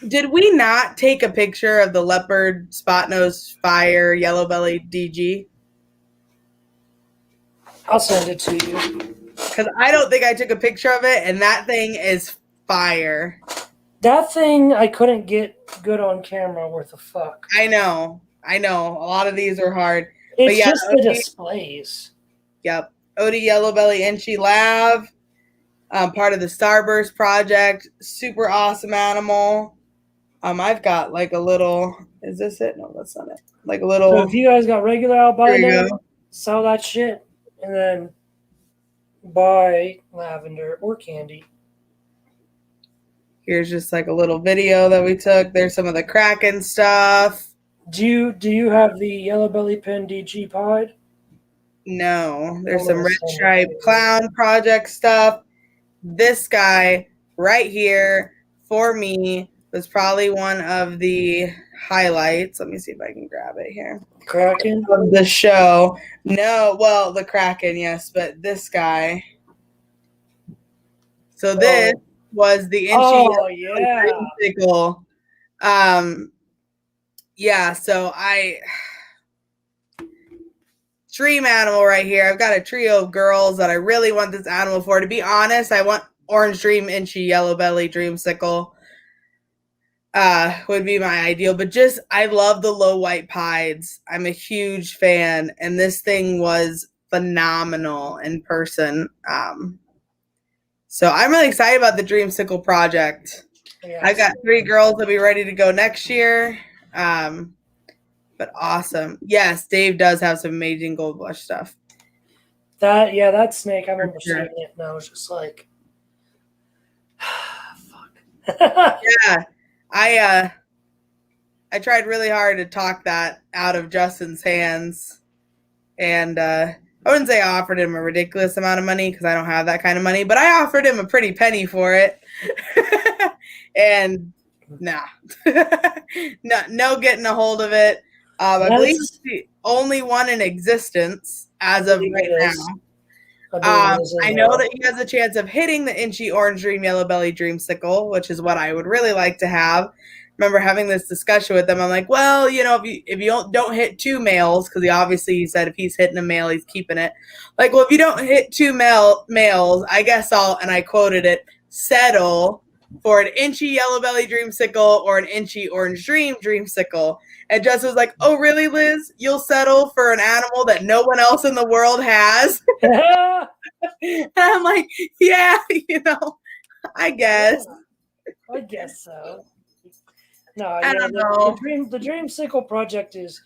did we not take a picture of the leopard spot nose fire yellow belly DG? I'll send it to you. Because I don't think I took a picture of it, and that thing is fire. That thing I couldn't get good on camera worth a fuck. I know. A lot of these are hard. It's just the displays. Yep. Odie Yellow Belly Enchi Lav. Part of the Starburst project. Super awesome animal. I've got like a little. Is this it? No, that's not it. Like a little. So if you guys got regular albino, sell that shit, and then buy lavender or candy. Here's just like a little video that we took. There's some of the Kraken stuff. Do you have the yellow belly pin DG pod? No. There's some red stripe clown project stuff. This guy right here for me was probably one of the highlights. Let me see if I can grab it here. Kraken? Of the show. No, well, the Kraken, yes, but this guy. So this was the dreamsicle. Yeah, so dream animal right here. I've got a trio of girls that I really want this animal for. To be honest, I want Orange Dream, Inchy, Yellow Belly, Dreamsicle. Would be my ideal, but just I love the low white pieds. I'm a huge fan, and this thing was phenomenal in person. So I'm really excited about the Dreamsicle project. Yeah, I got 3 girls that'll be ready to go next year. But awesome. Yes, Dave does have some amazing gold blush stuff. That snake, I remember seeing it, and I was just like, fuck. Yeah. I tried really hard to talk that out of Justin's hands, and I wouldn't say I offered him a ridiculous amount of money because I don't have that kind of money, but I offered him a pretty penny for it. And Nah. No getting a hold of it. I believe it's the only one in existence as of right now. I know that he has a chance of hitting the Inchy Orange Dream Yellow Belly Dreamsicle, which is what I would really like to have. Remember having this discussion with them. I'm like, well, if you don't hit 2 males, because he said if he's hitting a male, he's keeping it. Like, well, if you don't hit 2 males, I guess and I quoted it, settle for an Inchy Yellow Belly Dreamsicle or an Inchy Orange Dream Dreamsicle. And Jess was like, oh, really, Liz? You'll settle for an animal that no one else in the world has? And I'm like, yeah, I guess. I guess so. No, I don't know. The Dreamsicle project is,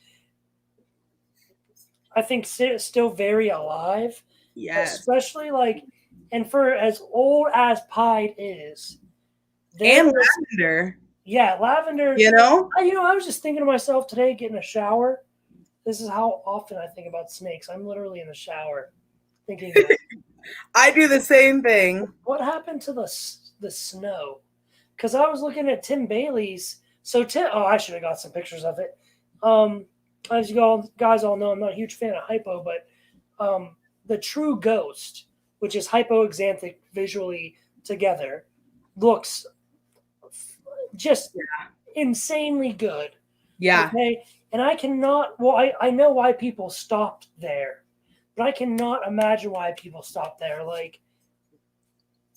I think, still very alive. Yes. Especially and for as old as Pied is. And lavender. Yeah, lavender. I was just thinking to myself today, getting a shower. This is how often I think about snakes. I'm literally in the shower thinking. I do the same thing. What happened to the snow? Because I was looking at Tim Bailey's. So I should have got some pictures of it. As you guys all know, I'm not a huge fan of hypo, but the True Ghost, which is hypoxanthic visually together, looks just insanely good. Yeah. Okay. And I cannot. Well, I know why people stopped there, but I cannot imagine why people stopped there.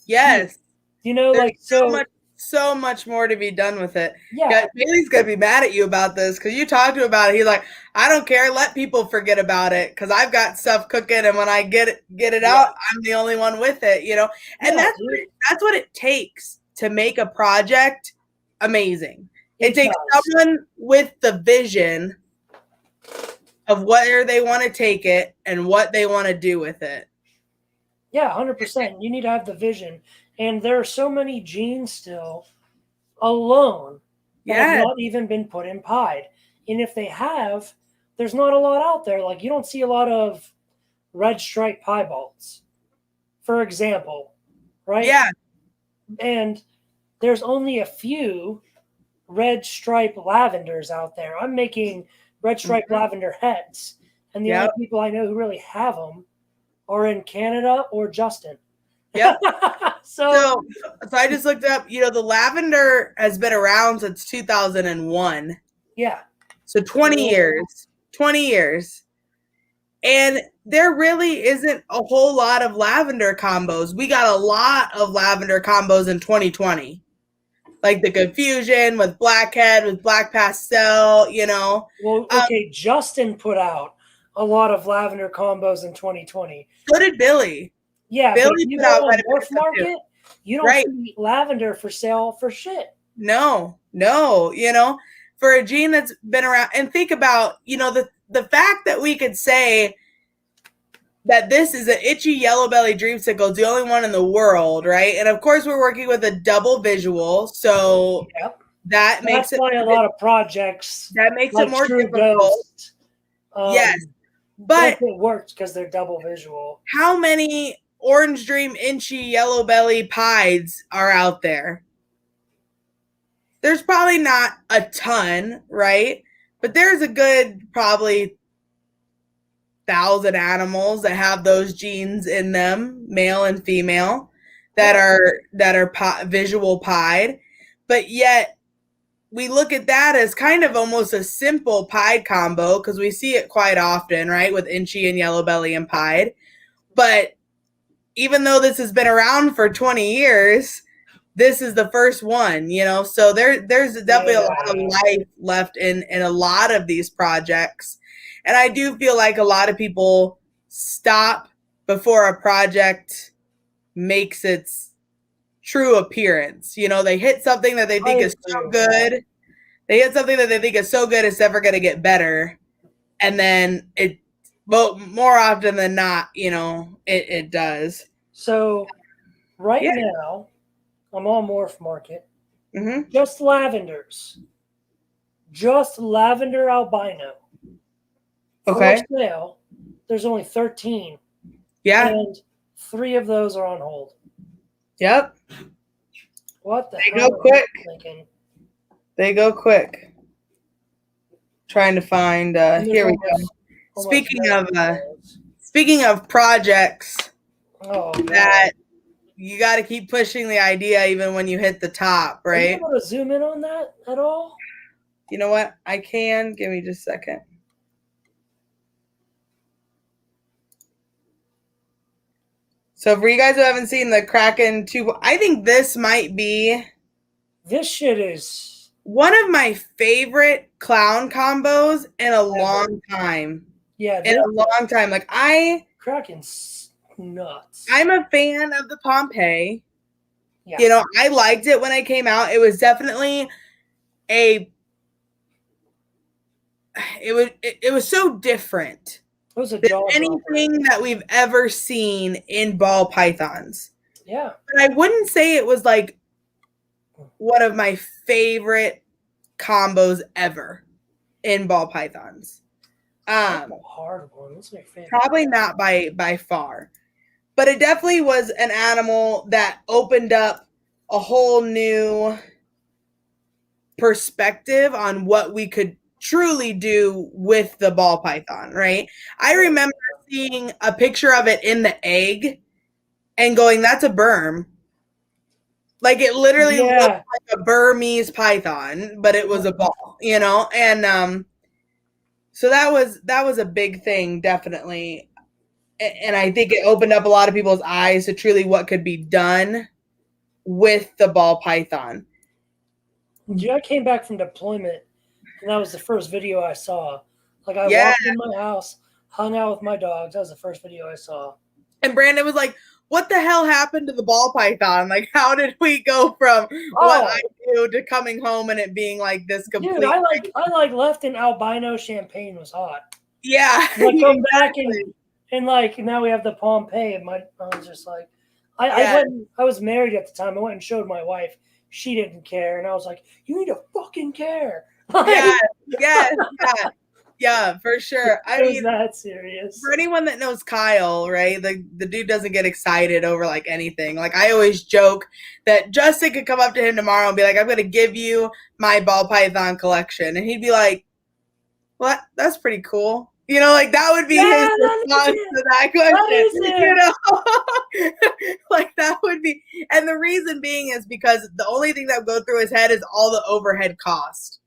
Yes. There's so much more to be done with it. Yeah. Bailey's gonna be mad at you about this because you talked to him about it. He's like, I don't care. Let people forget about it because I've got stuff cooking, and when I get it out, I'm the only one with it. And that's what it takes to make a project amazing. It takes someone with the vision of where they want to take it and what they want to do with it. Yeah, 100%. You need to have the vision. And there are so many genes still alone that have not even been put in Pied. And if they have, there's not a lot out there. You don't see a lot of red striped piebalds, for example, right? Yeah. And there's only a few red striped lavenders out there. I'm making red striped lavender heads. And the only people I know who really have them are in Canada or Justin. Yep. So I just looked up, the lavender has been around since 2001. Yeah. So 20 years. 20 years. And there really isn't a whole lot of lavender combos. We got a lot of lavender combos in 2020. Like the Confusion with Blackhead, with Black Pastel, Well, okay, Justin put out a lot of lavender combos in 2020. So did Billy. Yeah, Billy put out on Morph Market, you don't see lavender for sale for shit. No. For a gene that's been around, and think about, the fact that we could say that this is an Itchy Yellow Belly Dreamsicle, it's the only one in the world, right? And of course, we're working with a double visual, so that makes it. That's why a lot of projects that makes it more difficult. Yes, but it works because they're double visual. How many Orange Dream Inchy Yellow Belly Pieds are out there? There's probably not a ton, right? But there's a good probably 1,000 animals that have those genes in them, male and female, that are visual pied. But yet we look at that as kind of almost a simple pied combo because we see it quite often, right, with Inchy and Yellow Belly and pied. But even though this has been around for 20 years, this is the first one, so there's definitely a lot of life left in a lot of these projects. And I do feel like a lot of people stop before a project makes its true appearance. They hit something that they think is so good. They hit something that they think is so good it's never going to get better. And then more often than not, it does. So now, I'm on Morph Market. Mm-hmm. Just lavenders. Just lavender albino. Okay. For sale, there's only 13. Yeah. And 3 of those are on hold. Yep. What the hell? They go quick. Thinking? They go quick. Trying to find. Here we go. Speaking of projects, that you got to keep pushing the idea even when you hit the top, right? Are you able to zoom in on that at all? You know what? I can. Give me just a second. So for you guys who haven't seen the Kraken 2, I think this might be. This shit is one of my favorite clown combos in a long time. Yeah, in a long time. Like Kraken's nuts. I'm a fan of the Pompeii. Yeah. You know, I liked it when it came out. It was definitely it was so different. It was than anything that we've ever seen in ball pythons. Yeah. But I wouldn't say it was like one of my favorite combos ever in ball pythons. That's a hard one. That's my favorite. Probably not by far. But it definitely was an animal that opened up a whole new perspective on what we could truly do with the ball python, right? I remember seeing a picture of it in the egg and going, that's a berm. Like it literally looked like a Burmese python, but it was a ball, you know? And so that was a big thing, definitely. And I think it opened up a lot of people's eyes to truly what could be done with the ball python. Yeah, I came back from deployment, and that was the first video I saw. Like, I walked in my house, hung out with my dogs. That was the first video I saw. And Brandon was like, what the hell happened to the ball python? Like, how did we go from what I do to coming home and it being like this complete? Dude, I left in albino champagne was hot. Yeah. I come back and like now we have the Pompeii, and I was just like, I was married at the time. I went and showed my wife. She didn't care, and I was like, you need to fucking care. Yeah, for sure. I mean, that serious. For anyone that knows Kyle, right? The dude doesn't get excited over like anything. Like I always joke that Justin could come up to him tomorrow and be like, I'm going to give you my ball python collection. And he'd be like, what? That's pretty cool. You know, like that would be his response to that question. You know, like that would be. And the reason being is because the only thing that would go through his head is all the overhead cost.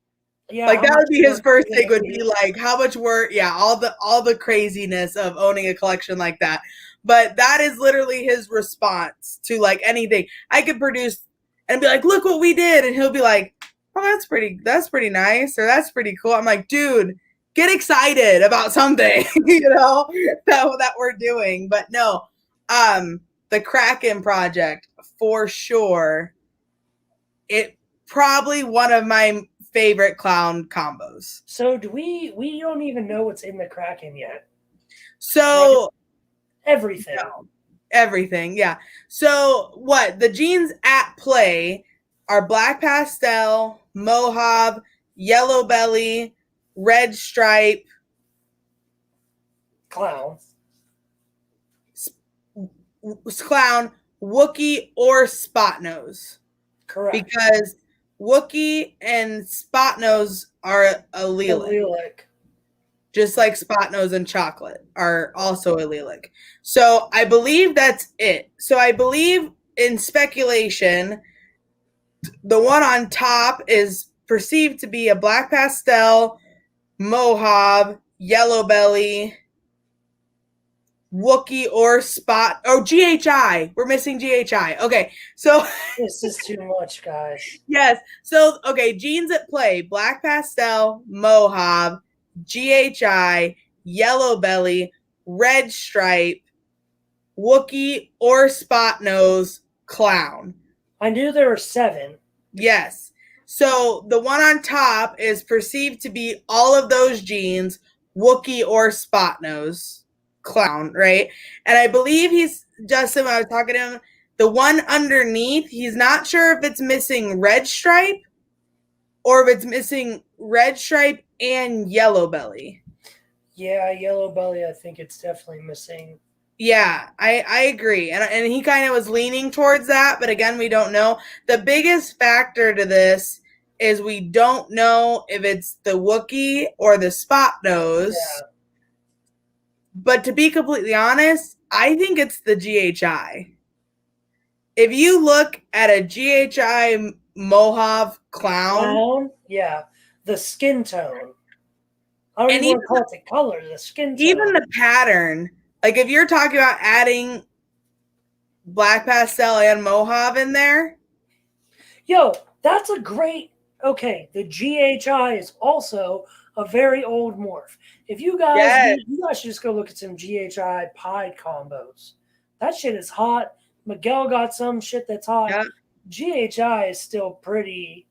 Yeah, like that would be his first thing would be like how much work, all the craziness of owning a collection like that. But that is literally his response to like anything. I could produce and be like, look what we did, and he'll be like, oh, that's pretty nice, or that's pretty cool. I'm like, dude, get excited about something, you know, that we're doing. But no, the Kraken project for sure. It probably one of my favorite clown combos. So do we don't even know what's in the Kraken yet. So like everything. No, everything, yeah. So what the genes at play are black pastel, mohave, yellow belly, red stripe, clown, Wookie, or spot nose. Correct. Because Wookie and spot nose are allelic. Just like spot nose and chocolate are also allelic. So I believe that's it. So I believe in speculation, the one on top is perceived to be a black pastel, mohave, yellow belly, Wookie or spot. Oh, GHI. We're missing GHI. Okay, so this is too much, guys. Yes. So okay, genes at play: black pastel, mohave, GHI, yellow belly, red stripe, Wookie or spot nose, clown. I knew there were 7. Yes. So the one on top is perceived to be all of those genes, Wookie or spot nose, clown, right? And I believe Justin, when I was talking to him, the one underneath, he's not sure if it's missing red stripe or if it's missing red stripe and yellow belly. Yeah, yellow belly, I think it's definitely missing. Yeah, I agree. And he kind of was leaning towards that, but again, we don't know. The biggest factor to this is we don't know if it's the Wookiee or the spot nose. Yeah. But to be completely honest, I think it's the GHI. If you look at a GHI Mojave clown, yeah, the skin tone. I don't and even want to call it the color, the skin tone. even the pattern, like if you're talking about adding black pastel and Mojave in there. Yo, that's a great. Okay, the GHI is also a very old morph. If you guys, Yes. you guys should just go look at some GHI pied combos. That shit is hot. Miguel got some shit that's hot. Yeah. GHI is still pretty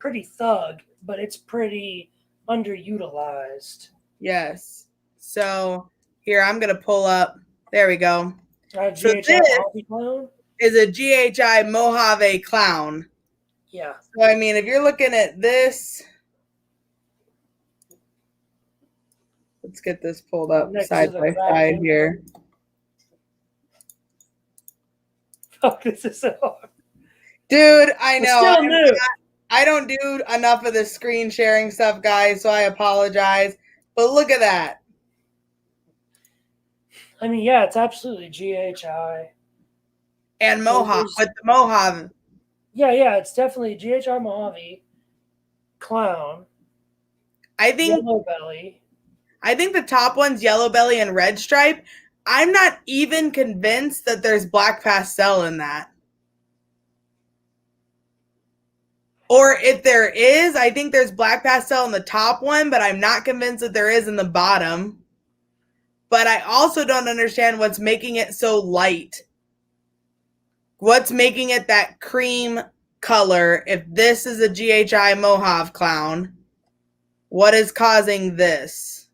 thug, but it's pretty underutilized. Yes. So here I'm gonna pull up. There we go. GHI So this clone is a GHI Mojave clown. Yeah. So I mean, if you're looking at this, let's get this pulled up side by side here. Fuck, this is so hard. Dude, I know. Still new. I don't do enough of the screen sharing stuff, guys, so I apologize. But look at that. I mean, yeah, it's absolutely GHI. And Mojave, with the Mojave. Yeah, it's definitely GHI Mojave clown. I think yellow belly. I think the top one's yellow belly and red stripe. I'm not even convinced that there's black pastel in that. Or if there is, I think there's black pastel in the top one, but I'm not convinced that there is in the bottom. But I also don't understand what's making it so light. What's making it that cream color? If this is a GHI Mojave clown, what is causing this?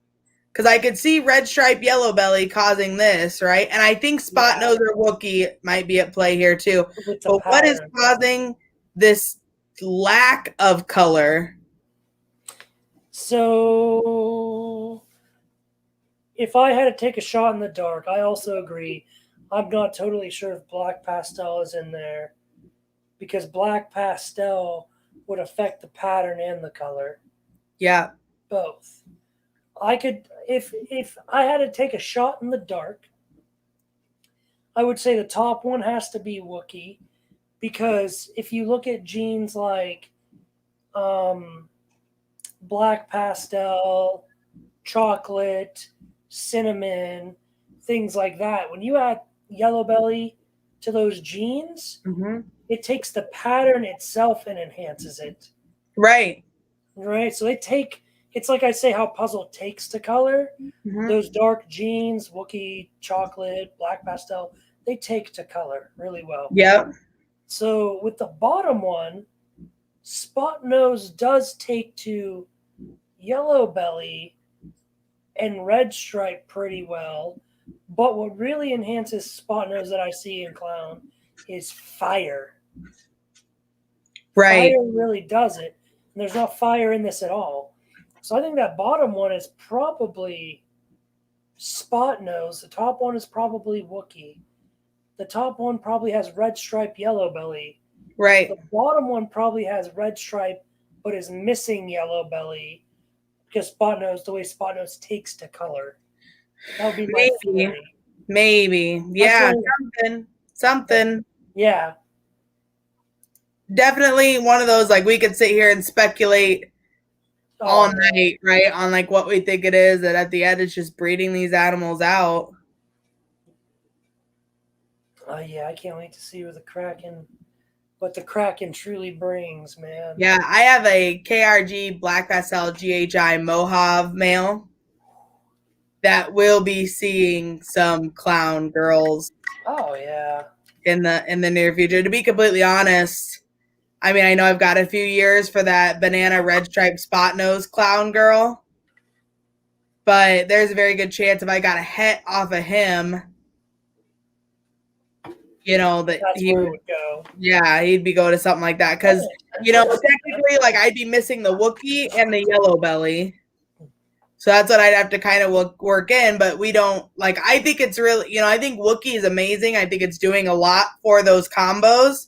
Because I could see red stripe yellow belly causing this, right? And I think spot nose or Wookiee might be at play here too. But what is causing this lack of color? So if I had to take a shot in the dark, I also agree. I'm not totally sure if black pastel is in there because black pastel would affect the pattern and the color. Yeah. Both. I could, if I had to take a shot in the dark, I would say the top one has to be Wookiee because if you look at genes like black pastel, chocolate, cinnamon, things like that, when you add yellow belly to those genes, it takes the pattern itself and enhances it. Right. So they take, it's like I say how puzzle takes to color. Those dark genes, Wookiee, chocolate, black pastel, they take to color really well. Yep. So with the bottom one, spot nose does take to yellow belly and red stripe pretty well. But what really enhances spot nose that I see in clown is fire. Right. Fire really does it. And there's not fire in this at all. So I think that bottom one is probably spot nose. The top one is probably Wookiee. The top one probably has red stripe yellow belly. Right. The bottom one probably has red stripe but is missing yellow belly because spot nose, the way spot nose takes to color. That would be my theory. Maybe. Yeah. Something. Yeah. Definitely one of those, like, we could sit here and speculate all night, right? On like what we think it is, that at the end it's just breeding these animals out. Oh yeah, I can't wait to see what the Kraken truly brings, man. Yeah, I have a KRG Black Pastel GHI Mojave male that will be seeing some clown girls. Oh yeah. In the near future. To be completely honest, I mean, I know I've got a few years for that banana red stripe spot nose clown girl, but there's a very good chance if I got a het off of him, you know, that he would go. Yeah, he'd be going to something like that because, you know, technically, like, I'd be missing the Wookiee and the yellow belly. So that's what I'd have to kind of work in, but we don't, like, I think it's really, you know, I think Wookiee is amazing. I think it's doing a lot for those combos.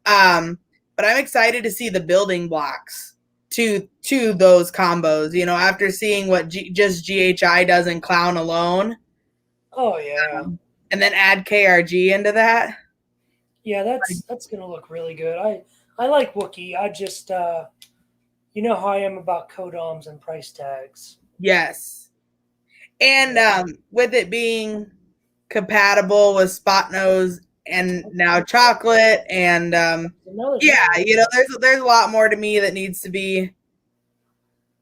But but I'm excited to see the building blocks to those combos. You know, after seeing what just GHI does in Clown alone. Oh yeah. And then add KRG into that. Yeah, that's gonna look really good. I like Wookiee. I just you know how I am about codoms and price tags. Yes. And with it being compatible with Spot Nose and now Chocolate, and yeah, you know, there's a lot more to me that needs to be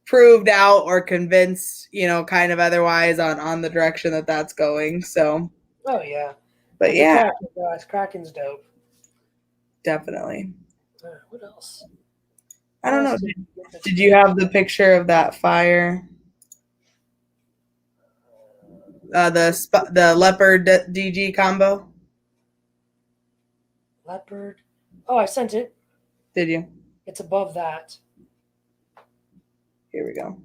proved out or convinced, you know, kind of otherwise on the direction that that's going. So. Oh yeah. But yeah, Kraken, guys, Kraken's dope. Definitely. What else? I don't know. Did you have the picture of that fire? The leopard DG combo. Leopard. Oh, I sent it. Did you? It's above that. Here we go.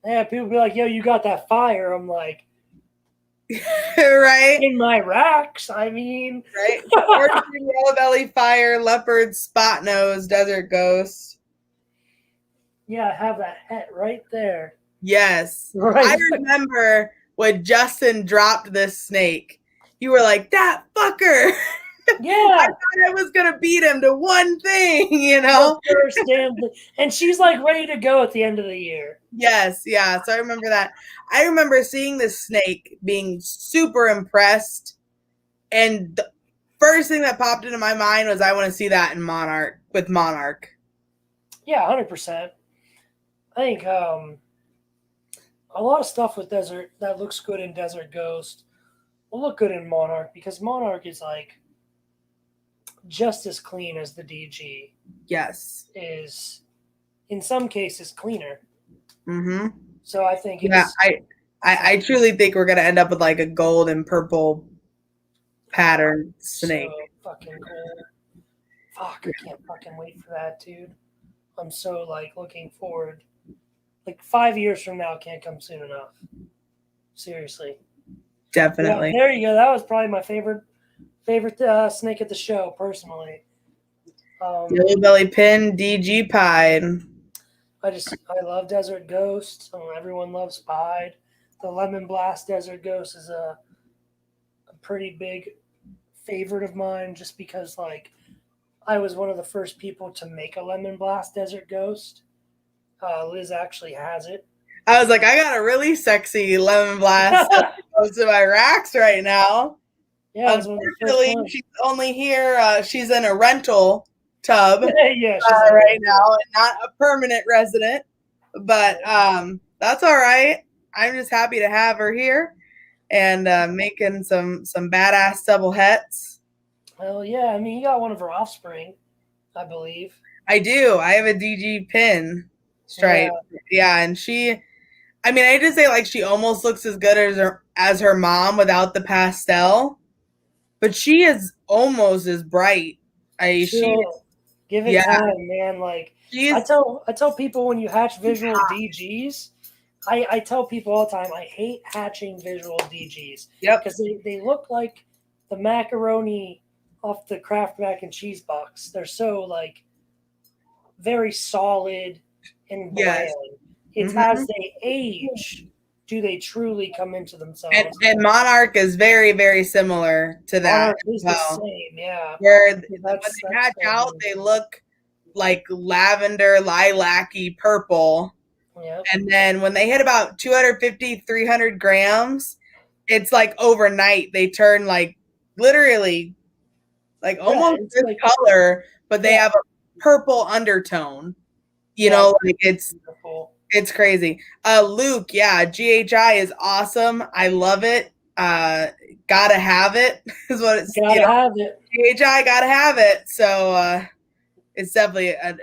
Yeah, people be like, "Yo, you got that fire?" I'm like, right in my racks. I mean, right. Yellow belly fire, leopard, spot nose, desert ghost. Yeah, I have that hat right there. Yes, right. I remember when Justin dropped this snake. You were like, "That fucker." Yeah, I thought I was gonna beat him to one thing, you know. First damn thing. And she's like ready to go at the end of the year. Yes, yeah. So I remember that. I remember seeing this snake, being super impressed, and the first thing that popped into my mind was I want to see that in Monarch with Monarch. Yeah, 100%. I think a lot of stuff with Desert that looks good in Desert Ghost will look good in Monarch because Monarch is like just as clean as the DG. Yes. Is in some cases cleaner. Mm-hmm. So I think I truly think we're gonna end up with like a gold and purple pattern snake. So fucking cool. Fuck, I can't fucking wait for that, dude. I'm so like looking forward. Like 5 years from now can't come soon enough. Seriously. Definitely. Yeah, there you go. That was probably my favorite snake at the show, personally. Yellow belly pin, DG pied. I love Desert Ghost. Everyone loves pied. The Lemon Blast Desert Ghost is a pretty big favorite of mine, just because like I was one of the first people to make a Lemon Blast Desert Ghost. Liz actually has it. I was like, I got a really sexy Lemon Blast goes to my racks right now. Yeah, unfortunately, she's only here. She's in a rental tub yeah, right now, and not a permanent resident. But that's all right. I'm just happy to have her here and making some badass double hets. Well, yeah. I mean, you got one of her offspring, I believe. I do. I have a DG pin stripe. Yeah, and she. I mean, I just say like she almost looks as good as her mom without the pastel, but she is almost as bright. Give it time, man. Like I tell people when you hatch visual DGs, I tell people all the time I hate hatching visual DGs. Yep. Because they look like the macaroni off the Kraft mac and cheese box. They're so like very solid and bland. It's as they age, do they truly come into themselves. And Monarch is very, very similar to that. Monarch is the same, yeah. Where when they hatch out, they look like lavender, lilac-y purple. Yep. And then when they hit about 250, 300 grams, it's like overnight. They turn like literally like almost this like, color, but they have a purple undertone. You know, like it's crazy. Luke, yeah, GHI is awesome. I love it. Gotta have it is what it's. Gotta have it. GHI, gotta have it. So it's definitely an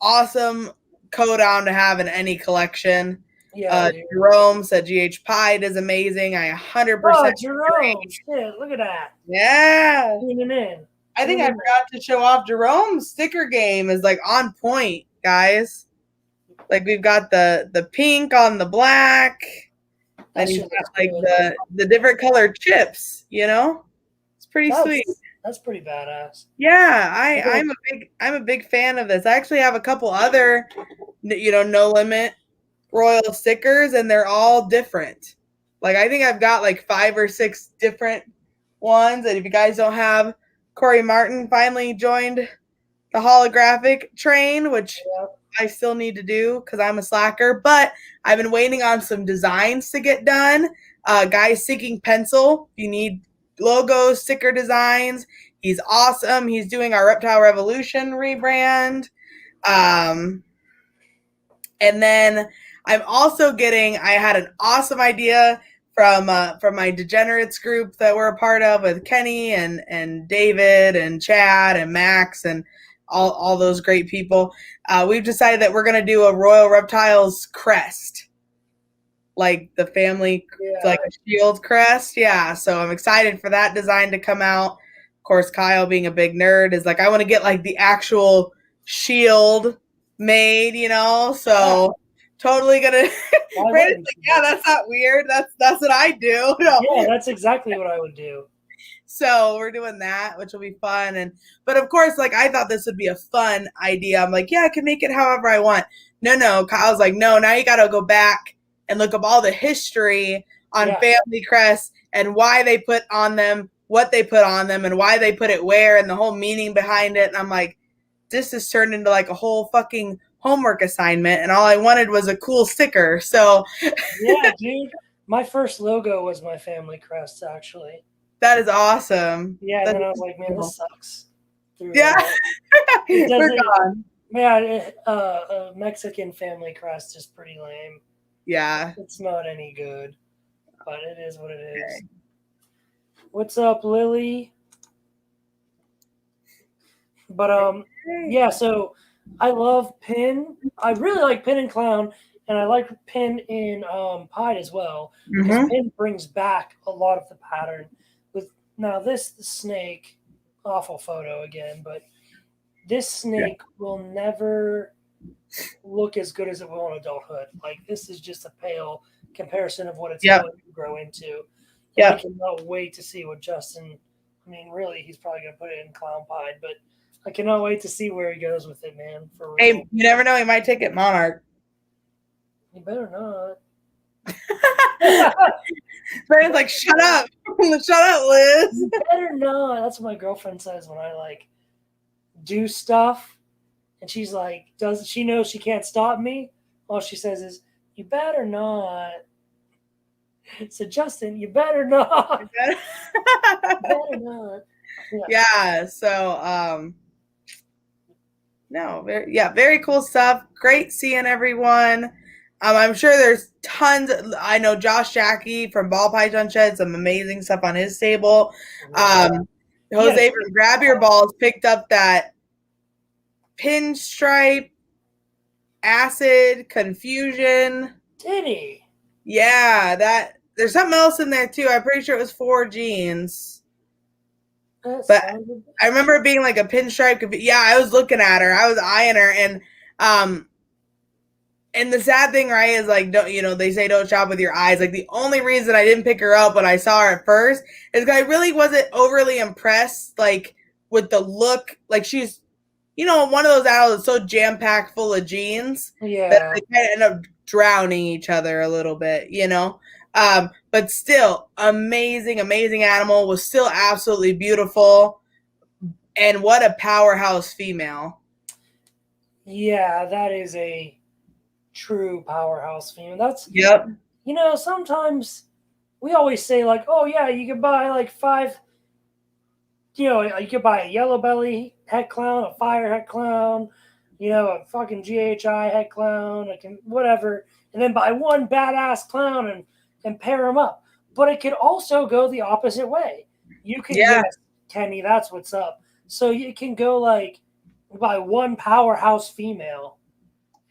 awesome codon to have in any collection. Yeah. Jerome said GH Pied is amazing. I 100%. Oh, Jerome, shit, look at that. Yeah. Tuning in. I think I forgot to show off Jerome's sticker game is like on point, guys. Like we've got the pink on the black, and you've got like the different colored chips. You know, it's pretty sweet. That's pretty badass. Yeah, Okay. I'm a big fan of this. I actually have a couple other, no limit royal stickers, and they're all different. Like I think I've got like 5 or 6 different ones. And if you guys don't have, Corey Martin finally joined the holographic train, which Yeah. I still need to do because I'm a slacker. But I've been waiting on some designs to get done. Guys Seeking Pencil, if you need logos, sticker designs, he's awesome. He's doing our Reptile Revolution rebrand. And then I'm also I had an awesome idea from my Degenerates group that we're a part of with Kenny and David and Chad and Max and all those great people. We've decided that we're going to do a Royal Reptiles crest, like the family, like a shield crest. Yeah, so I'm excited for that design to come out. Of course, Kyle, being a big nerd, is like, I want to get like the actual shield made, so totally gonna. Brandon's like, yeah, that's not weird. That's what I do. No. Yeah, that's exactly what I would do. So we're doing that, which will be fun. But of course, like I thought this would be a fun idea. I'm like, yeah, I can make it however I want. No. Kyle's like, no, now you got to go back and look up all the history on family crests and why they put on them, what they put on them, and why they put it where, and the whole meaning behind it. And I'm like, this has turned into like a whole fucking homework assignment, and all I wanted was a cool sticker. So yeah, dude, my first logo was my family crest, actually. That is awesome. Yeah, and then I was like, man, this sucks. Yeah. We're gone. Man, a Mexican family crest is pretty lame. Yeah. It's not any good, but it is what it is. Okay. What's up, Lily? But yeah, so I love Pin. I really like Pin and Clown, and I like Pin in Pied as well, because Pin brings back a lot of the pattern. Now the snake, awful photo again, but this snake will never look as good as it will in adulthood. Like, this is just a pale comparison of what it's going to grow into. I cannot wait to see what Justin, I mean, really, he's probably going to put it in Clown Pied, but I cannot wait to see where he goes with it, man. For real. Hey, you never know, he might take it Monarch. You better not. Brandon's like, shut up. Shut up, Liz. You better not. That's what my girlfriend says when I like do stuff, and she's like, does she know she can't stop me? All she says is, you better not. So Justin, you better not. You better not. Yeah, so very cool stuff. Great seeing everyone. I'm sure there's tons. I know Josh Jackie from Ball Python Shed, some amazing stuff on his table. Jose from Grab Your Balls picked up that pinstripe, acid, confusion. Did he? Yeah, there's something else in there too. I'm pretty sure it was 4 jeans. But I remember it being like a pinstripe. Yeah, I was looking at her. I was eyeing her, and the sad thing, right, is like, they say don't shop with your eyes. Like, the only reason I didn't pick her up when I saw her at first is because I really wasn't overly impressed, like, with the look. Like, she's, one of those owls that's so jam-packed full of jeans that they kind of end up drowning each other a little bit, But still, amazing animal. Was still absolutely beautiful. And what a powerhouse female. Yeah, that is a true powerhouse female. That's sometimes we always say like, oh yeah, you could buy like 5, you could buy a yellow belly het clown, a fire het clown, a fucking GHI het clown, whatever, and then buy one badass clown and pair them up. But it could also go the opposite way. You can yes, Kenny, that's what's up. So you can go like buy one powerhouse female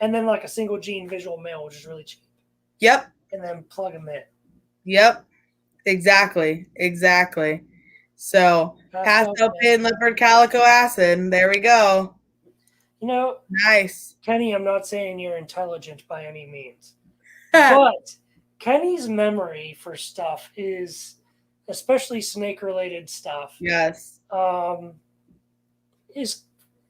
and then like a single gene visual male, which is really cheap. Yep. And then plug them in. Yep. Exactly. So pastel pin leopard calico acid. There we go. Nice. Kenny, I'm not saying you're intelligent by any means. But Kenny's memory for stuff is, especially snake related stuff. Yes. um, is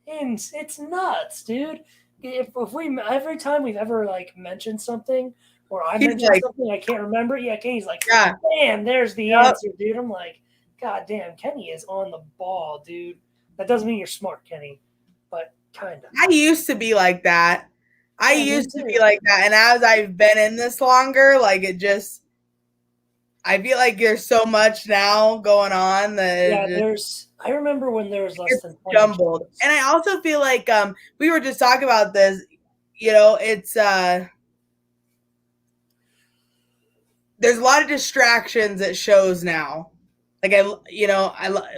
it's nuts, dude. If we every time we've ever like mentioned something or I He's mentioned like, something I can't remember, yeah, Kenny's like, yeah, "Man, there's the yep. answer, dude." I'm like, "God damn, Kenny is on the ball, dude." That doesn't mean you're smart, Kenny, but kind of. I used to be like that. I Yeah, me used to be too. like that. And as I've been in this longer, like I feel like there's so much now going on that Yeah, it just I remember when there was less gets than 20 jumbled. kids. And I also feel like we were just talking about this, it's there's a lot of distractions at shows now. Like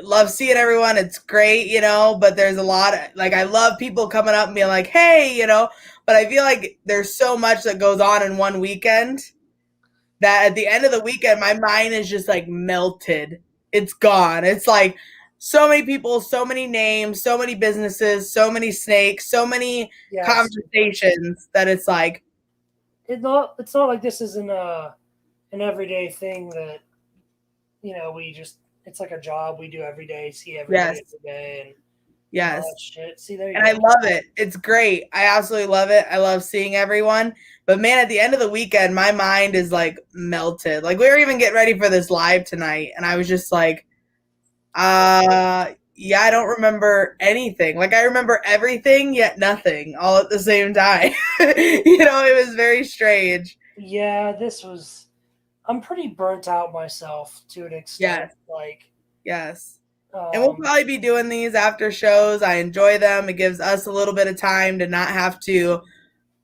love seeing everyone. It's great, but there's a lot of like I love people coming up and being like, "Hey," but I feel like there's so much that goes on in one weekend that at the end of the weekend my mind is just like melted. It's gone. It's like so many people, so many names, so many businesses, so many snakes, so many Yes. conversations that it's like It's not like this isn't an everyday thing that we just it's like a job we do every day, see everybody yes, every day and all that yes. shit. See, there you And I go. love it. It's great. I absolutely love it. I love seeing everyone. But man, at the end of the weekend, my mind is like melted. Like we were even getting ready for this live tonight, and I was just like, yeah, I don't remember anything. Like I remember everything yet nothing all at the same time. It was very strange. Yeah, I'm pretty burnt out myself to an extent. Yes, Like, yes. And we'll um, probably be doing these after shows. I enjoy them. It gives us a little bit of time to not have to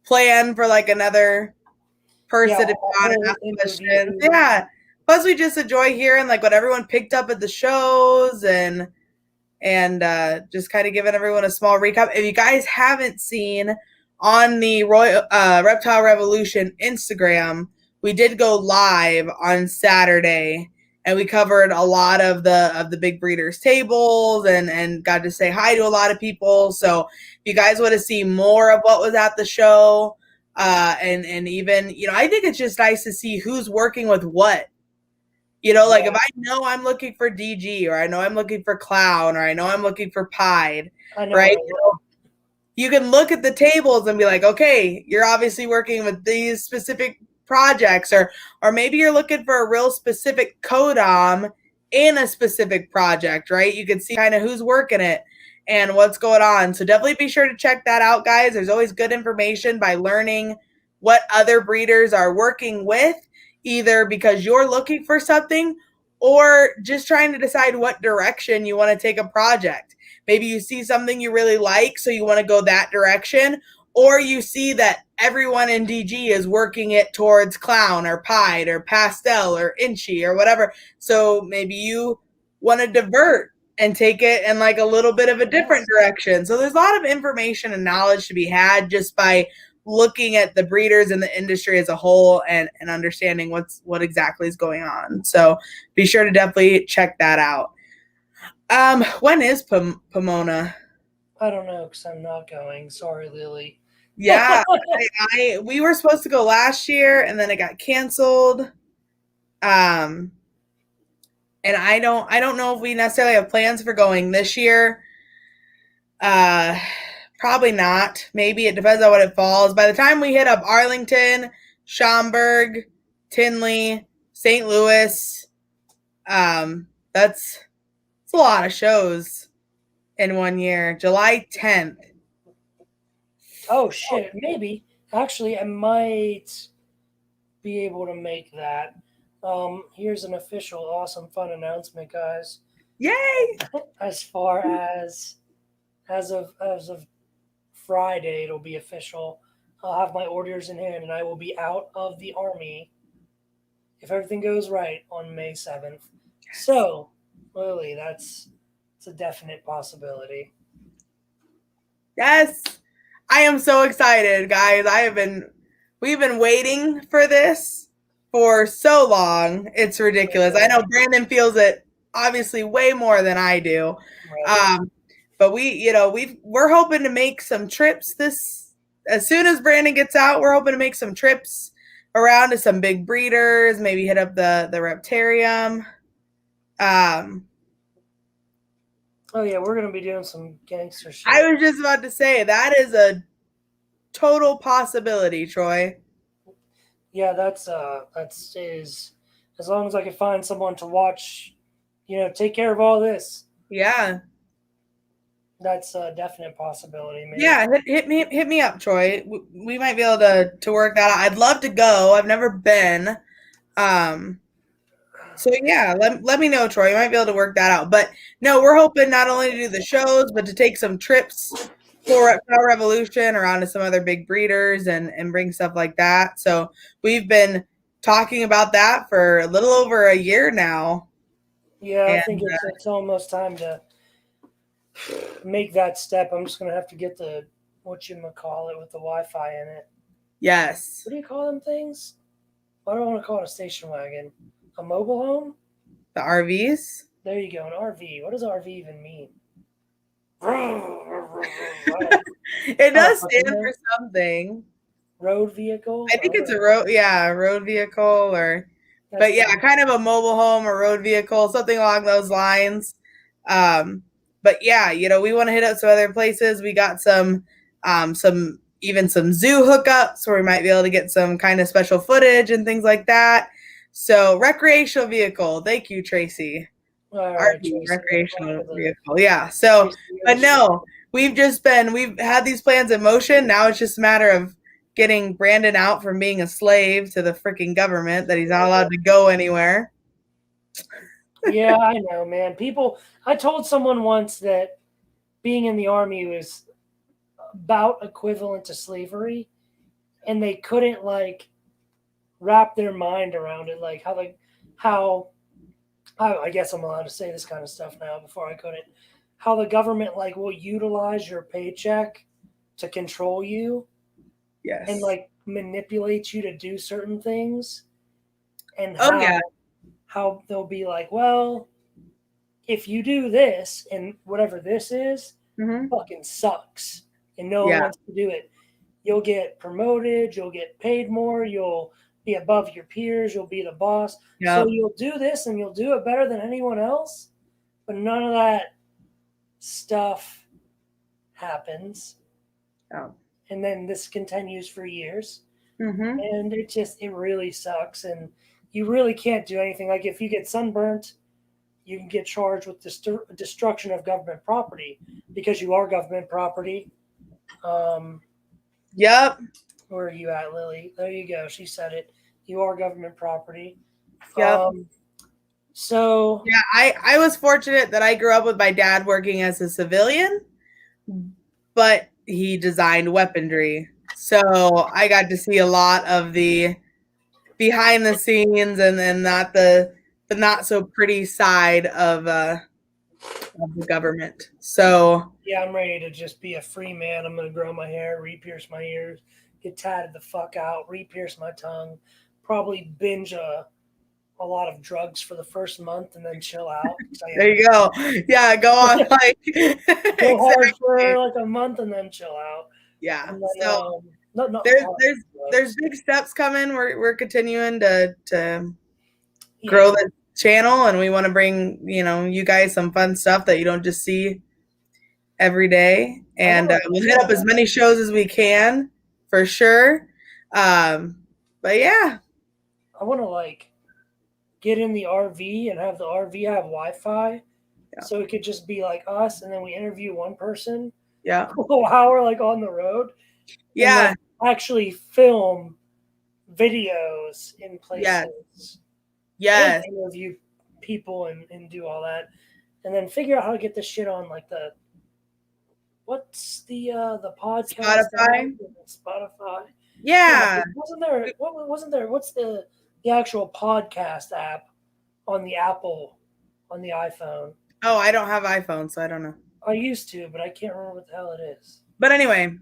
plan for like another yeah, person a to be on and whole ask questions. interview. Yeah. Plus we just enjoy hearing like what everyone picked up at the shows and just kind of giving everyone a small recap. If you guys haven't seen on the Reptile Revolution Instagram, we did go live on Saturday and we covered a lot of the big breeders tables and got to say hi to a lot of people. So if you guys want to see more of what was at the show, and even I think it's just nice to see who's working with what. Like Yeah, if I know I'm looking for DG or I know I'm looking for Clown or I know I'm looking for Pied, I know right? what I want. You can look at the tables and be like, okay, you're obviously working with these specific projects, or maybe you're looking for a real specific codom in a specific project, right? You can see kind of who's working it and what's going on. So definitely be sure to check that out, guys. There's always good information by learning what other breeders are working with, either because you're looking for something or just trying to decide what direction you want to take a project. Maybe you see something you really like, so you want to go that direction, or you see that everyone in DG is working it towards Clown or Pied or Pastel or Inchy or whatever. So maybe you want to divert and take it in like a little bit of a different direction. So there's a lot of information and knowledge to be had just by looking at the breeders and the industry as a whole and understanding what exactly is going on. So be sure to definitely check that out. When is Pomona? I don't know because I'm not going. Sorry, Lily. Yeah, we were supposed to go last year and then it got canceled. Um, and I don't know if we necessarily have plans for going this year. Uh, Probably not. Maybe it depends on what it falls. By the time we hit up Arlington, Schaumburg, Tinley, St. Louis, that's it's a lot of shows in one year. July 10th. Oh shit, maybe. Actually, I might be able to make that. Here's an official, awesome, fun announcement, guys. Yay! As far as of Friday, it'll be official. I'll have my orders in hand, and I will be out of the army if everything goes right on May 7th. So, Lily, it's a definite possibility. Yes. I am so excited, guys. We've been waiting for this for so long. It's ridiculous. I know Brandon feels it obviously way more than I do. Right. But we're hoping to make some trips as soon as Brandon gets out, we're hoping to make some trips around to some big breeders, maybe hit up the Reptarium. Oh yeah, we're gonna be doing some gangster shit. I was just about to say that is a total possibility, Troy. Yeah, that's as long as I can find someone to watch, take care of all this. Yeah. That's a definite possibility, man. Yeah, hit me up, Troy. We might be able to work that out. I'd love to go. I've never been. So yeah, let me know, Troy. You might be able to work that out. But no, we're hoping not only to do the shows, but to take some trips for Reptile Revolution around to some other big breeders and bring stuff like that. So we've been talking about that for a little over a year now. Yeah, I And think it's almost time to make that step. I'm just gonna have to get the whatchamacallit with the Wi-Fi in it. yes, What do you call them things? I don't want to call it a station wagon. A mobile home? the RVs. There you go, an RV. What does RV even mean? It does stand for something. Road vehicle? I think it's a road vehicle but yeah, kind of a mobile home or road vehicle, something along those lines. But yeah, we want to hit up some other places. We got some even some zoo hookups where we might be able to get some kind of special footage and things like that. So recreational vehicle. Thank you, Tracy. All right, RV, Tracy, recreational vehicle. Yeah. So, but no, we've had these plans in motion. Now it's just a matter of getting Brandon out from being a slave to the freaking government that he's not allowed to go anywhere. Yeah, I know, man. I told someone once that being in the army was about equivalent to slavery, and they couldn't wrap their mind around it, like how I guess I'm allowed to say this kind of stuff now. Before I couldn't. How the government will utilize your paycheck to control you, Yes, and manipulate you to do certain things, and how they'll be like, well, if you do this and whatever this is, fucking sucks, and no one wants to do it. You'll get promoted, you'll get paid more, you'll be above your peers, you'll be the boss. Yep. So you'll do this and you'll do it better than anyone else, but none of that stuff happens. Oh. And then this continues for years. And it really sucks. And you really can't do anything. Like if you get sunburnt, you can get charged with destruction of government property because you are government property. Yep. Where are you at, Lily? There you go. She said it. You are government property. Yep. So yeah, I was fortunate that I grew up with my dad working as a civilian, but he designed weaponry. So I got to see a lot of the behind the scenes and then not the not so pretty side of the government. So yeah, I'm ready to just be a free man. I'm gonna grow my hair, re-pierce my ears, get tatted the fuck out, re-pierce my tongue, probably binge a lot of drugs for the first month and then chill out. There you go. Yeah, go on go hard for a month and then chill out. Yeah. Then, so there's big steps coming. We're continuing to grow the channel, and we want to bring you guys some fun stuff that you don't just see every day, and we'll hit up as many shows as we can for sure. But yeah, I want to get in the RV and have the RV have Wi-Fi, so it could just be like us, and then we interview one person. Yeah, a whole hour on the road. Yeah, actually film videos in places. Yes. And interview people and do all that, and then figure out how to get this shit on what's the podcast? Spotify. Yeah. Wasn't there? What's the actual podcast app on the Apple on the iPhone? Oh, I don't have iPhone, so I don't know. I used to, but I can't remember what the hell it is. But anyway,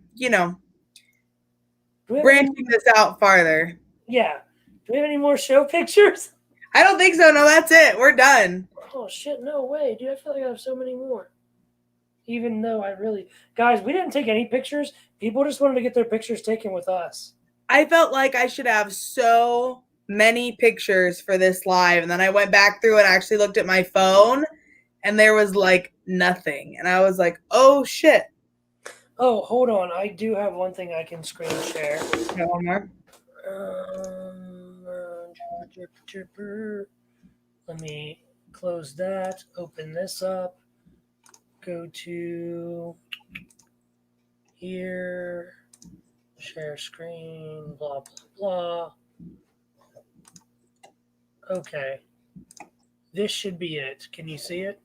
branching this out farther. Yeah. Do we have any more show pictures? I don't think so. No, that's it. We're done. Oh, shit. No way, dude. I feel like I have so many more. Even though guys, we didn't take any pictures. People just wanted to get their pictures taken with us. I felt like I should have so many pictures for this live. And then I went back through and actually looked at my phone. and there was like nothing. And I was like, oh shit. Oh, hold on. I do have one thing I can screen share. Got one more. Let me close that, open this up, go to here, share screen, blah, blah, blah. Okay. This should be it. Can you see it?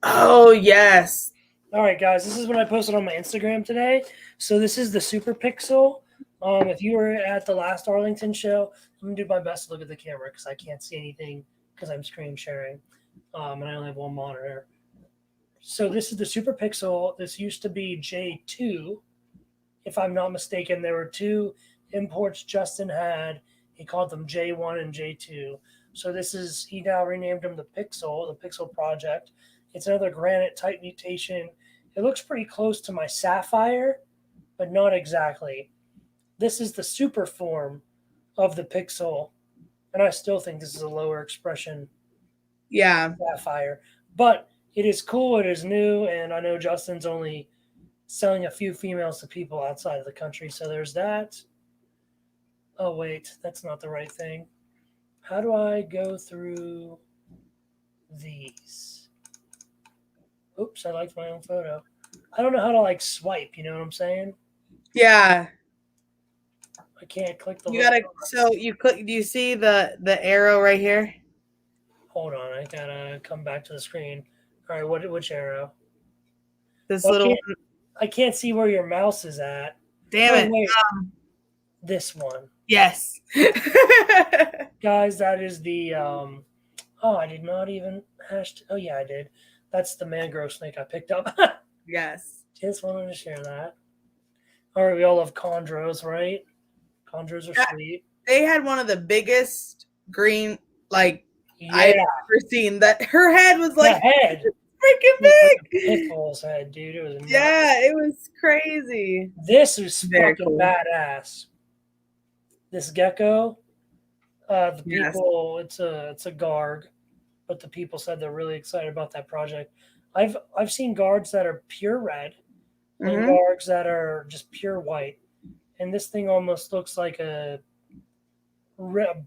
Oh, yes. All right, guys, this is what I posted on my Instagram today. So this is the Super Pixel. If you were at the last Arlington show, I'm gonna do my best to look at the camera because I can't see anything because I'm screen sharing, and I only have one monitor. So this is the Super Pixel. This used to be J2, if I'm not mistaken. There were two imports Justin had. He called them J1 and J2. So he now renamed them the Pixel Project. It's another granite type mutation. It looks pretty close to my Sapphire, but not exactly. This is the super form of the Pixel, and I still think this is a lower expression Sapphire. But it is cool, it is new, and I know Justin's only selling a few females to people outside of the country, so there's that. Oh, wait, that's not the right thing. How do I go through these? Oops, I liked my own photo. I don't know how to like swipe, you know what I'm saying? Yeah. I can't click the You gotta so you click, do you see the arrow right here? Hold on, I gotta come back to the screen. All right, which arrow? This little I can't see where your mouse is at. Damn it. Wait. This one. Yes. Guys, that is the I did not even oh yeah, I did. That's the mangrove snake I picked up. Yes. Just wanted to share that. All right, we all love chondros, right? Chondros are sweet. They had one of the biggest green, like, I've ever seen. That her head was like freaking big. Like Pitbull's head, dude. It was nuts. Yeah, it was crazy. This is fucking badass. This gecko, the people, it's a guard, but the people said they're really excited about that project. I've seen guards that are pure red and guards that are just pure white, and this thing almost looks like a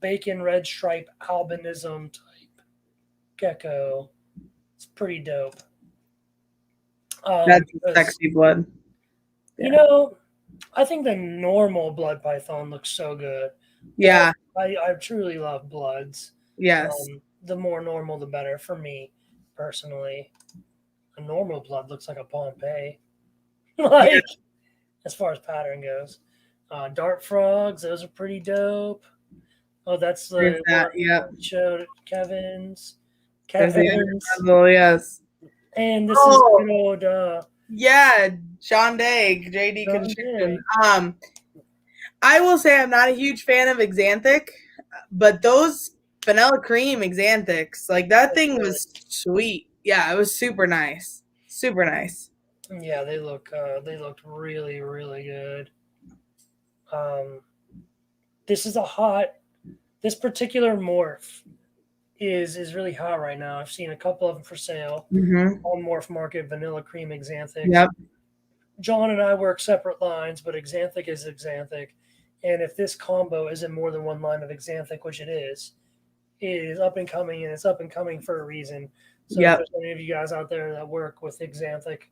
bacon red stripe albinism type gecko. It's pretty dope. That's sexy blood. Yeah. You know, I think the normal blood python looks so good. Yeah. I truly love bloods. Yes. The more normal, the better for me, personally. A normal blood looks like a Pompeii. As far as pattern goes. Dart frogs, those are pretty dope. Oh, that's the showed Kevin's. Yes. And this is good old John Day, JD Construction. I will say I'm not a huge fan of Xanthic, but those vanilla cream Xanthics, like that thing was sweet. Yeah, it was super nice. Super nice. Yeah, they looked really, really good. This particular morph is really hot right now. I've seen a couple of them for sale on Morph Market, vanilla cream Xanthic. Yep. John and I work separate lines, but Xanthic is Xanthic. And if this combo isn't more than one line of Xanthic, which it is up and coming, and it's up and coming for a reason. So if there's any of you guys out there that work with Xanthic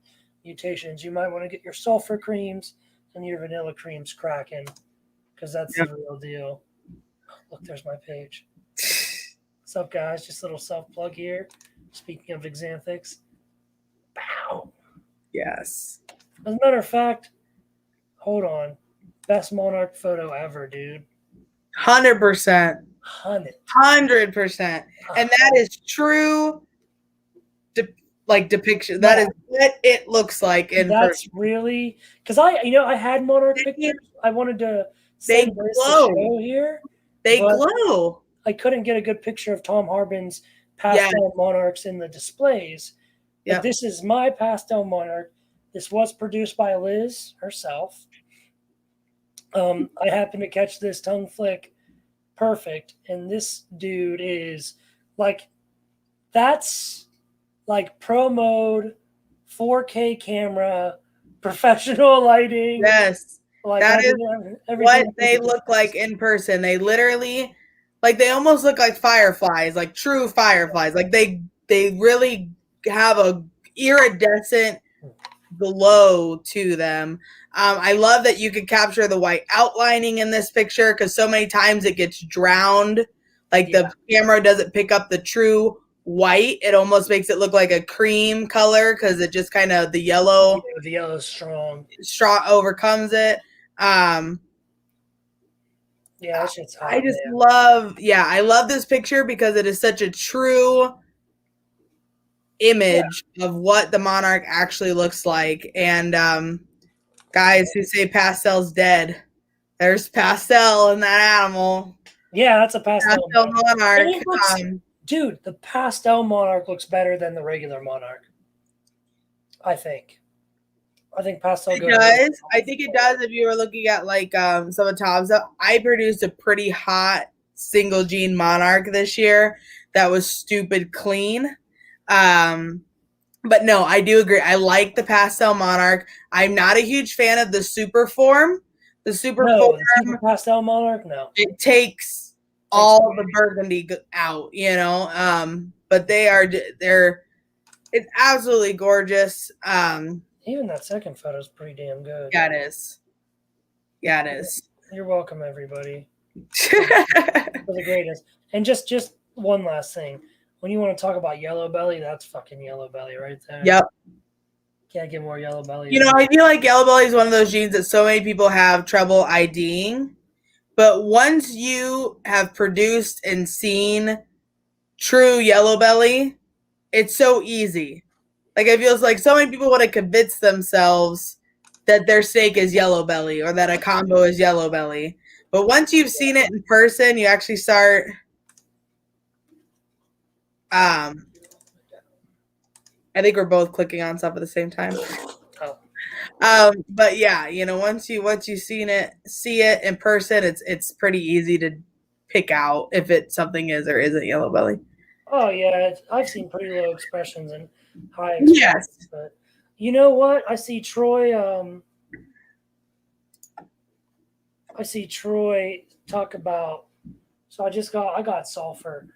mutations, you might want to get your sulfur creams and your vanilla creams cracking, because that's the real deal. Look, there's my page. What's up, guys? Just a little self-plug here. Speaking of Xanthics. Pow! Yes. As a matter of fact, hold on. Best monarch photo ever, dude. 100%. 100%. And that is true depiction. That is what it looks like in person. Really, because I had monarch pictures. I wanted to send this to show here. They glow. I couldn't get a good picture of Tom Harbin's pastel monarchs in the displays. But this is my pastel monarch. This was produced by Liz herself. I happened to catch this tongue flick perfect, and this dude is like, that's like pro mode, 4K camera, professional lighting. Yes. Like That is what they look like in person. They literally, like, they almost look like fireflies, like true fireflies. Like they really have a iridescent glow to them. I love that you could capture the white outlining in this picture because so many times it gets drowned. Like the camera doesn't pick up the true white. It almost makes it look like a cream color because it just kind of the yellow strong overcomes it. Yeah, that shit's hot, I just love, I love this picture because it is such a true image of what the monarch actually looks like. And guys who say pastel's dead, there's pastel in that animal. Yeah, that's a pastel monarch. Dude, the pastel monarch looks better than the regular monarch. I think pastel it does. I think it does. If you were looking at like some of Tom's, I produced a pretty hot single gene monarch this year that was stupid clean. But no, I do agree. I like the pastel monarch. I'm not a huge fan of the super form. The super pastel monarch, no. It takes all the burgundy out, you know. But they're it's absolutely gorgeous. Even that second photo is pretty damn good. Yeah, it is. Yeah, it is. You're welcome, everybody. For the greatest. And just one last thing. When you want to talk about yellow belly, that's fucking yellow belly right there. Yep. Can't get more yellow belly. You know, I feel like yellow belly is one of those genes that so many people have trouble IDing. But once you have produced and seen true yellow belly, it's so easy. Like, it feels like so many people want to convince themselves that their steak is yellow belly or that a combo is yellow belly. But once you've seen it in person, you actually start I think we're both clicking on stuff at the same time. But yeah, you know, once you've see it in person, it's pretty easy to pick out if something is or isn't yellow belly. Oh yeah, I've seen pretty low expressions and high expressions. Yes. But you know what? I see Troy talk about. So I got sulfur.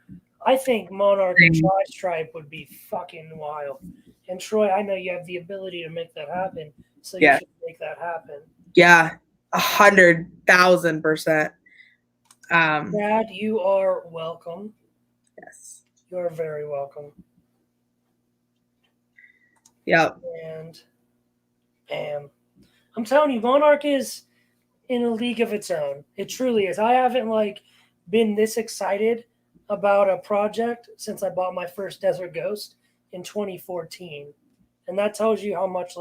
I think Monarch and Tri-Stripe would be fucking wild. And Troy, I know you have the ability to make that happen, so you should make that happen. Yeah, 100,000%. Dad, you are welcome. Yes. You are very welcome. Yep. And I'm telling you, Monarch is in a league of its own. It truly is. I haven't been this excited about a project since I bought my first Desert Ghost in 2014. And that tells you how much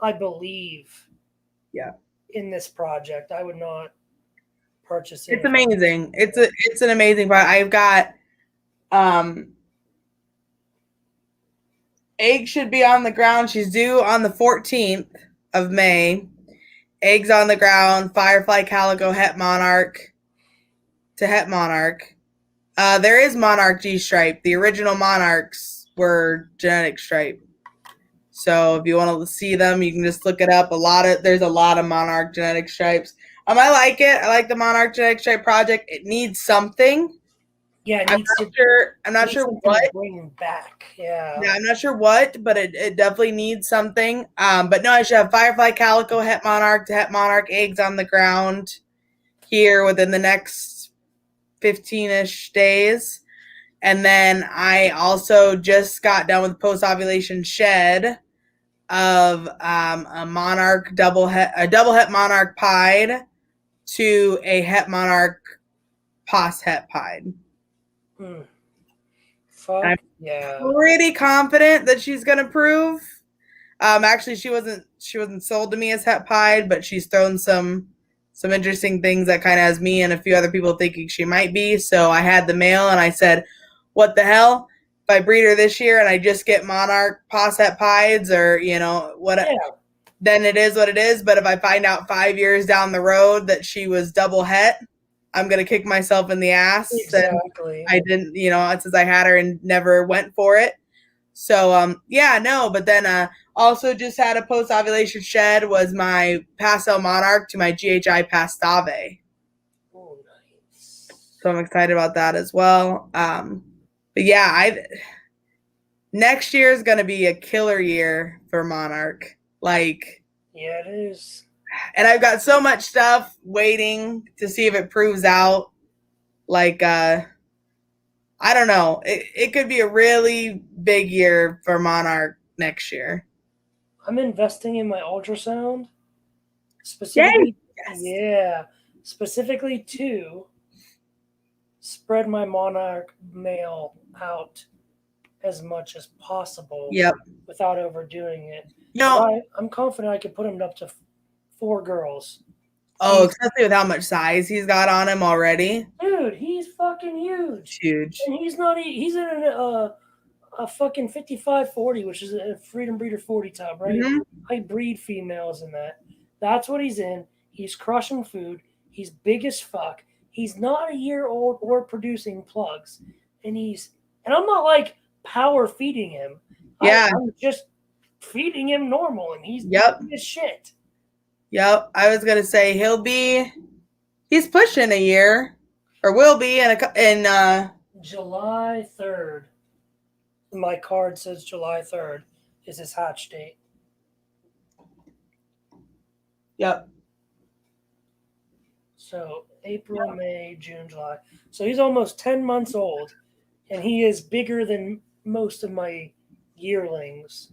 I believe in this project. I would not purchase it. It's amazing. It's an amazing product. I've got eggs should be on the ground. She's due on the 14th of May. Eggs on the ground, Firefly Calico Het Monarch to Het Monarch. There is Monarch G-Stripe. The original Monarchs were genetic stripe. So if you want to see them, you can just look it up. There's a lot of Monarch genetic stripes. I like it. I like the Monarch genetic stripe project. It needs something. Yeah, I'm not sure what. Bring back. Yeah, I'm not sure what, but it definitely needs something. But no, I should have Firefly Calico Het Monarch to Het Monarch eggs on the ground here within the next 15-ish days. And then I also just got done with post-ovulation shed of a Monarch double het Monarch pied to a het Monarch pos het pied. I'm pretty confident that she's gonna prove. Actually, she wasn't sold to me as het pied, but she's thrown some interesting things that kind of has me and a few other people thinking she might be. So I had the male and I said, what the hell? If I breed her this year and I just get Monarch pos het pieds or, then it is what it is. But if I find out 5 years down the road that she was double het, I'm going to kick myself in the ass. Exactly. And I didn't, since I had her and never went for it. So yeah, no, but then also just had a post ovulation shed was my Pastel Monarch to my GHI Pastave. Oh, nice. So I'm excited about that as well. But yeah, next year is going to be a killer year for Monarch. Like, yeah, it is. And I've got so much stuff waiting to see if it proves out. Like, I don't know. It could be a really big year for Monarch next year. I'm investing in my ultrasound. Yay! Specifically, yeah, specifically to spread my monarch male out as much as possible. Yep. Without overdoing it. No. I'm confident I could put him up to 4 girls. Oh, especially with how much size he's got on him already. Dude, he's fucking huge. Huge. And he's not. He's in a fucking 55-40, which is a Freedom Breeder 40 tub, right? Mm-hmm. I breed females in that. That's what he's in. He's crushing food. He's big as fuck. He's not a year old or producing plugs. And I'm not like power feeding him. Yeah. I'm just feeding him normal, and he's big as shit. Yep. I was going to say he's pushing a year or will be in July 3rd. My card says July 3rd is his hatch date. Yep. So April, May, June, July. So he's almost 10 months old, and he is bigger than most of my yearlings.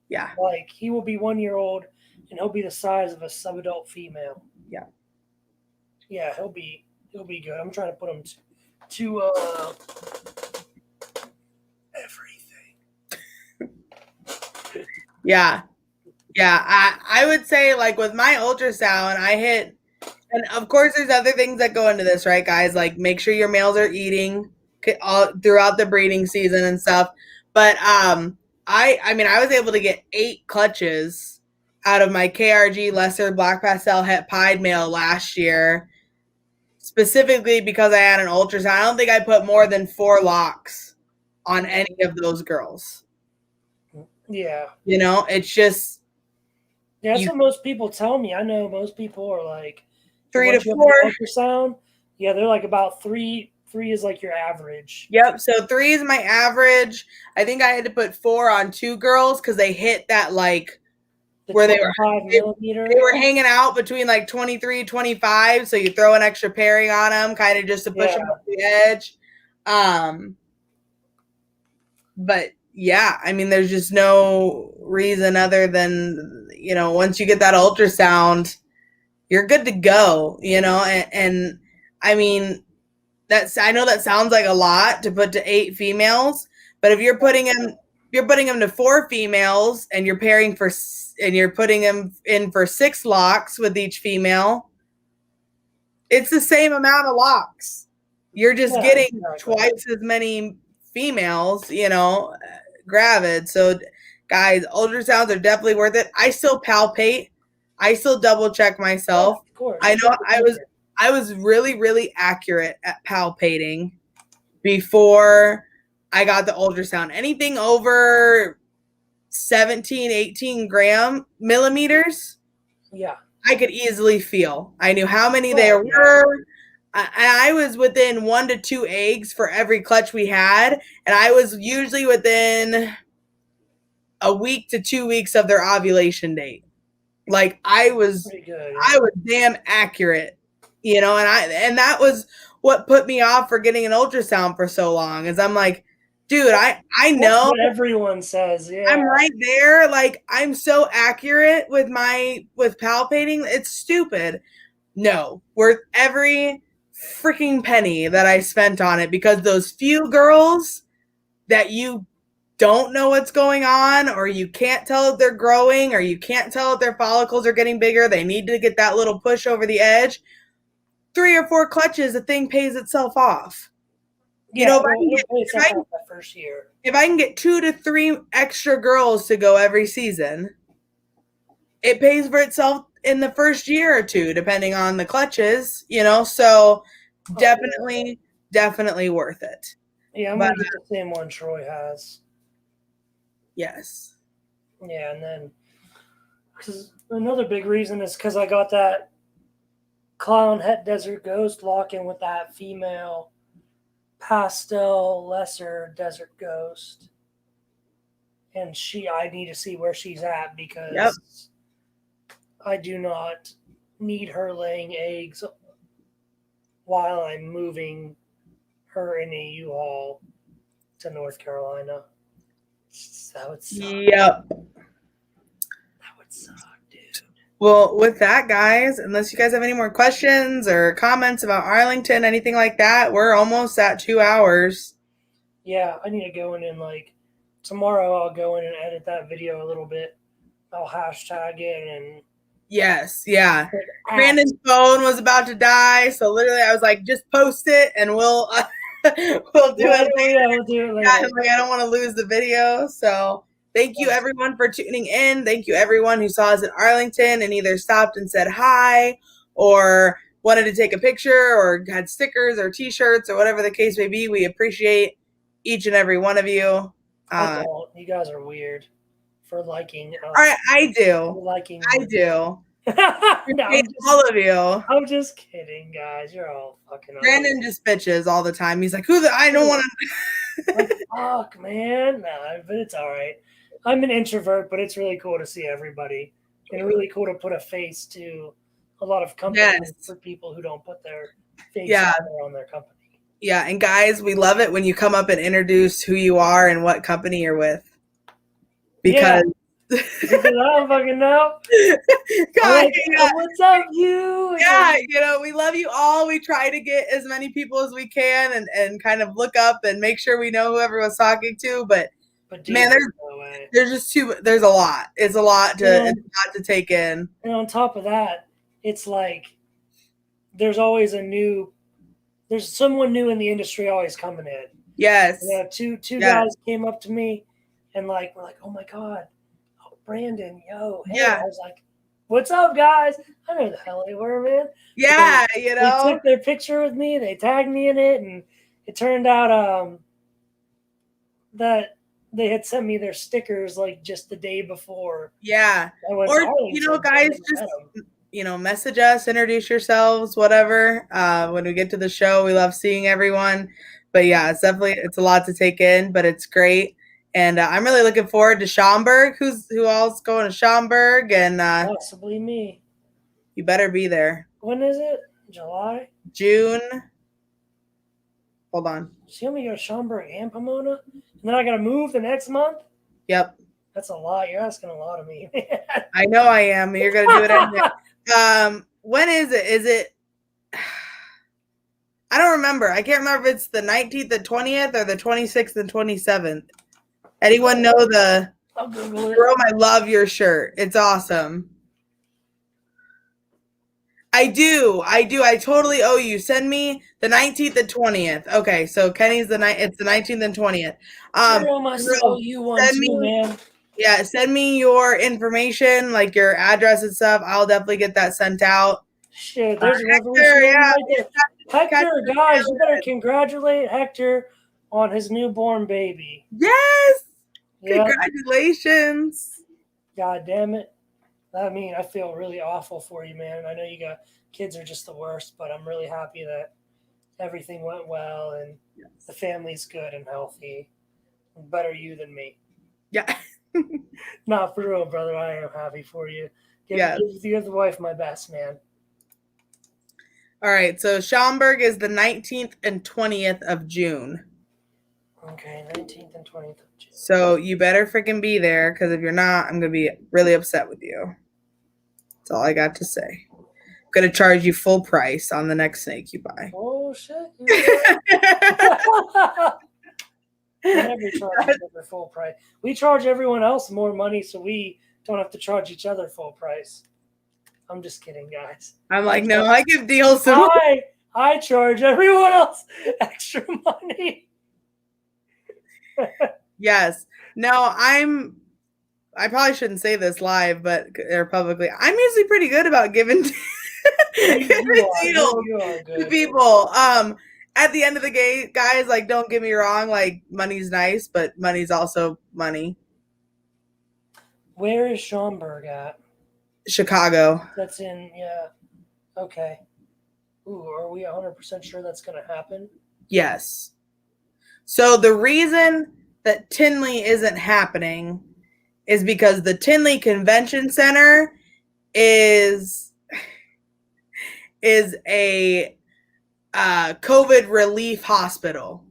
Yeah. Like, he will be 1 year old, and he'll be the size of a subadult female. Yeah. Yeah, he'll be good. I'm trying to put him to everything. Yeah. Yeah. I would say, like, with my ultrasound, I hit, and of course there's other things that go into this, right, guys? Like, make sure your males are eating all throughout the breeding season and stuff. But I was able to get 8 clutches out of my KRG lesser black pastel het pied male last year, specifically because I had an ultrasound. I don't think I put more than 4 locks on any of those girls. Yeah. You know, it's just. Yeah, that's what most people tell me. I know most people are like 3 to 4 ultrasound. Yeah, they're like about 3. 3 is like your average. Yep. So 3 is my average. I think I had to put 4 on 2 girls because they hit that like where they were 5mm. They were hanging out between like 23, 25. So you throw an extra pairing on them, kind of just to push them up the edge. But yeah, I mean, there's just no reason other than, you know, once you get that ultrasound, you're good to go, you know, and I mean, I know that sounds like a lot to put to 8 females, but if you're putting them to 4 females and you're putting them in for 6 locks with each female, it's the same amount of locks. You're just getting twice as many females, you know, gravid. So guys, ultrasounds are definitely worth it. I still palpate. I still double check myself. Yeah, of course. I know I was really, really accurate at palpating before I got the ultrasound. Anything over 17, 18 millimeters, yeah, I could easily feel. I knew how many there were. I was within 1 to 2 eggs for every clutch we had, and I was usually within a week to 2 weeks of their ovulation date. Like I was damn accurate. You know, and that was what put me off for getting an ultrasound for so long. Is I'm like, dude, I know what everyone says. Yeah, I'm right there. Like I'm so accurate with palpating. It's stupid. No, worth every freaking penny that I spent on it, because those few girls that you don't know what's going on, or you can't tell if they're growing, or you can't tell if their follicles are getting bigger, they need to get that little push over the edge. 3 or 4 clutches, the thing pays itself off. Yeah, you know, if I can get 2 to 3 extra girls to go every season, it pays for itself in the first year or 2, depending on the clutches, you know, so definitely worth it. Yeah, I'm going to get the same one Troy has. Yes. Yeah, and then because another big reason is because I got that clown het desert ghost lock in with that female pastel lesser desert ghost, and I need to see where she's at because Yep. I do not need her laying eggs while I'm moving her in a U-Haul to North Carolina. That would suck. Yep. That would suck, dude. Well, with that, guys, unless you guys have any more questions or comments about Arlington, anything like that, we're almost at 2 hours. Yeah, I need to go in and like tomorrow I'll go in and edit that video a little bit. I'll hashtag it and Yes, yeah. Brandon's phone was about to die, so literally I was like, just post it and we'll we'll do it later. Yeah, we'll do it later. Yeah, like, I don't want to lose the video. So thank you everyone for tuning in. Thank you everyone who saw us in Arlington and either stopped and said hi or wanted to take a picture or had stickers or t-shirts or whatever the case may be. We appreciate each and every one of you. I don't. You guys are weird for liking us. I do. Liking I do. No, all of you. I'm just kidding, guys. You're all fucking. Brandon just bitches all the time. He's like, I don't want to. Like, fuck, man. No, but it's all right. I'm an introvert, but it's really cool to see everybody, and really cool to put a face to a lot of companies for people who don't put their face on their company. Yeah, and guys, we love it when you come up and introduce who you are and what company you're with. Because I don't fucking know. God, what's up, you? Yeah, we love you all. We try to get as many people as we can and kind of look up and make sure we know who everyone's talking to. But dude, man, there's just there's a lot. It's a lot to take in. And on top of that, it's like there's always there's someone new in the industry always coming in. Yes. Two guys came up to me and we're like, oh my God, Brandon, yo. Hey. I was like, what's up, guys? I know the hell they were, man. Yeah, They took their picture with me, they tagged me in it, and it turned out that they had sent me their stickers like just the day before. Yeah. Or, guys, just message us, introduce yourselves, whatever. When we get to the show, we love seeing everyone. But yeah, it's a lot to take in, but it's great. And I'm really looking forward to Schaumburg. Who all's going to Schaumburg? And possibly me. You better be there. When is it? July? June. Hold on. So you want me to go to Schaumburg and Pomona? And then I got to move the next month? Yep. That's a lot. You're asking a lot of me. I know I am. You're going to do it anyway. When is it? Is it? I don't remember. I can't remember if it's the 19th and 20th or the 26th and 27th. Anyone know I'll Google it. Jerome, I love your shirt. It's awesome. I do. I totally owe you. Send me the 19th and 20th. Okay, so Kenny's it's the 19th and 20th. Jerome, I owe you one too, man. Yeah, send me your information, like your address and stuff. I'll definitely get that sent out. Shit, there's a revolution right there. Hector, guys, you better congratulate Hector on his newborn baby. Yes! Yep. Congratulations. God damn it. I mean, I feel really awful for you, man. I know kids are just the worst, but I'm really happy that everything went well and the family's good and healthy. Better you than me. Yeah. Not for real, brother. I am happy for you. Give the wife my best, man. All right. So Schaumburg is the 19th and 20th of June. Okay, 19th and 20th of June. So you better freaking be there, because if you're not, I'm going to be really upset with you. That's all I got to say. I'm going to charge you full price on the next snake you buy. Oh, shit. Never charge for full price. We charge everyone else more money, so we don't have to charge each other full price. I'm just kidding, guys. I'm like, no, I give deals. I charge everyone else extra money. Yes. No, I probably shouldn't say this live, or publicly. I'm usually pretty good about giving deals to people. At the end of the day, guys, like, don't get me wrong, like, money's nice, but money's also money. Where is Schaumburg at? Chicago. That's in, yeah. Okay. Ooh, are we 100% sure that's going to happen? Yes. So the reason that Tinley isn't happening is because the Tinley Convention Center is a COVID relief hospital.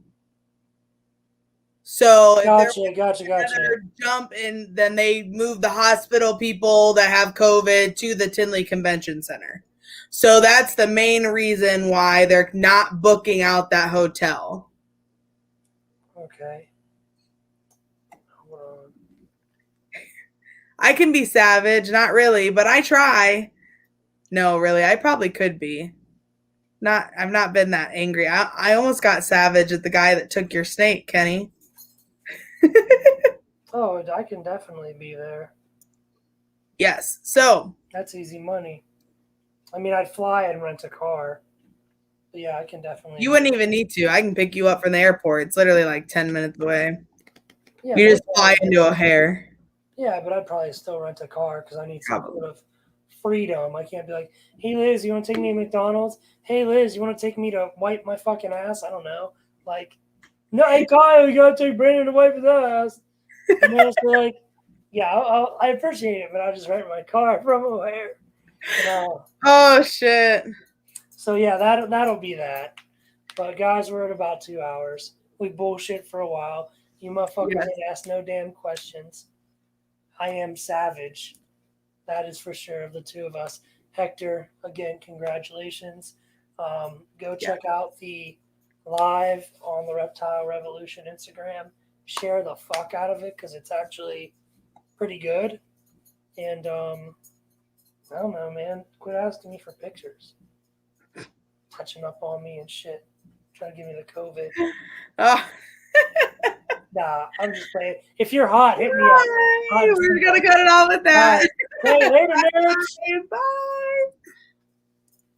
So if Gotcha. Jump in, then they move the hospital people that have COVID to the Tinley Convention Center. So that's the main reason why they're not booking out that hotel. Okay. Hold on. I can be savage, not really, but I try. No, really, I probably could be. I've not been that angry. I almost got savage at the guy that took your snake, Kenny. Oh, I can definitely be there. Yes. So that's easy money. I mean, I'd fly and rent a car. But yeah, I can definitely. You wouldn't even need to. I can pick you up from the airport. It's literally like 10 minutes away. Yeah, you just fly into O'Hare. Yeah, but I'd probably still rent a car because I need some sort of freedom. I can't be like, hey, Liz, you want to take me to McDonald's? Hey, Liz, you want to take me to wipe my fucking ass? I don't know. Like, no, hey, Kyle, you got to take Brandon to wipe his ass. And then it's like, yeah, I appreciate it, but I'll just rent my car from O'Hare. Oh, shit. So, yeah, that'll be that. But, guys, we're at about 2 hours. We bullshit for a while. You motherfuckers ain't asked no damn questions. I am savage. That is for sure of the two of us. Hector, again, congratulations. Go check out the live on the Reptile Revolution Instagram. Share the fuck out of it because it's actually pretty good. And I don't know, man. Quit asking me for pictures. Touching up on me and shit. Trying to give me the COVID. Oh. Nah, I'm just playing. If you're hot, hit me up. We're going to cut it off with that. Right. Hey, later, nerds. Bye.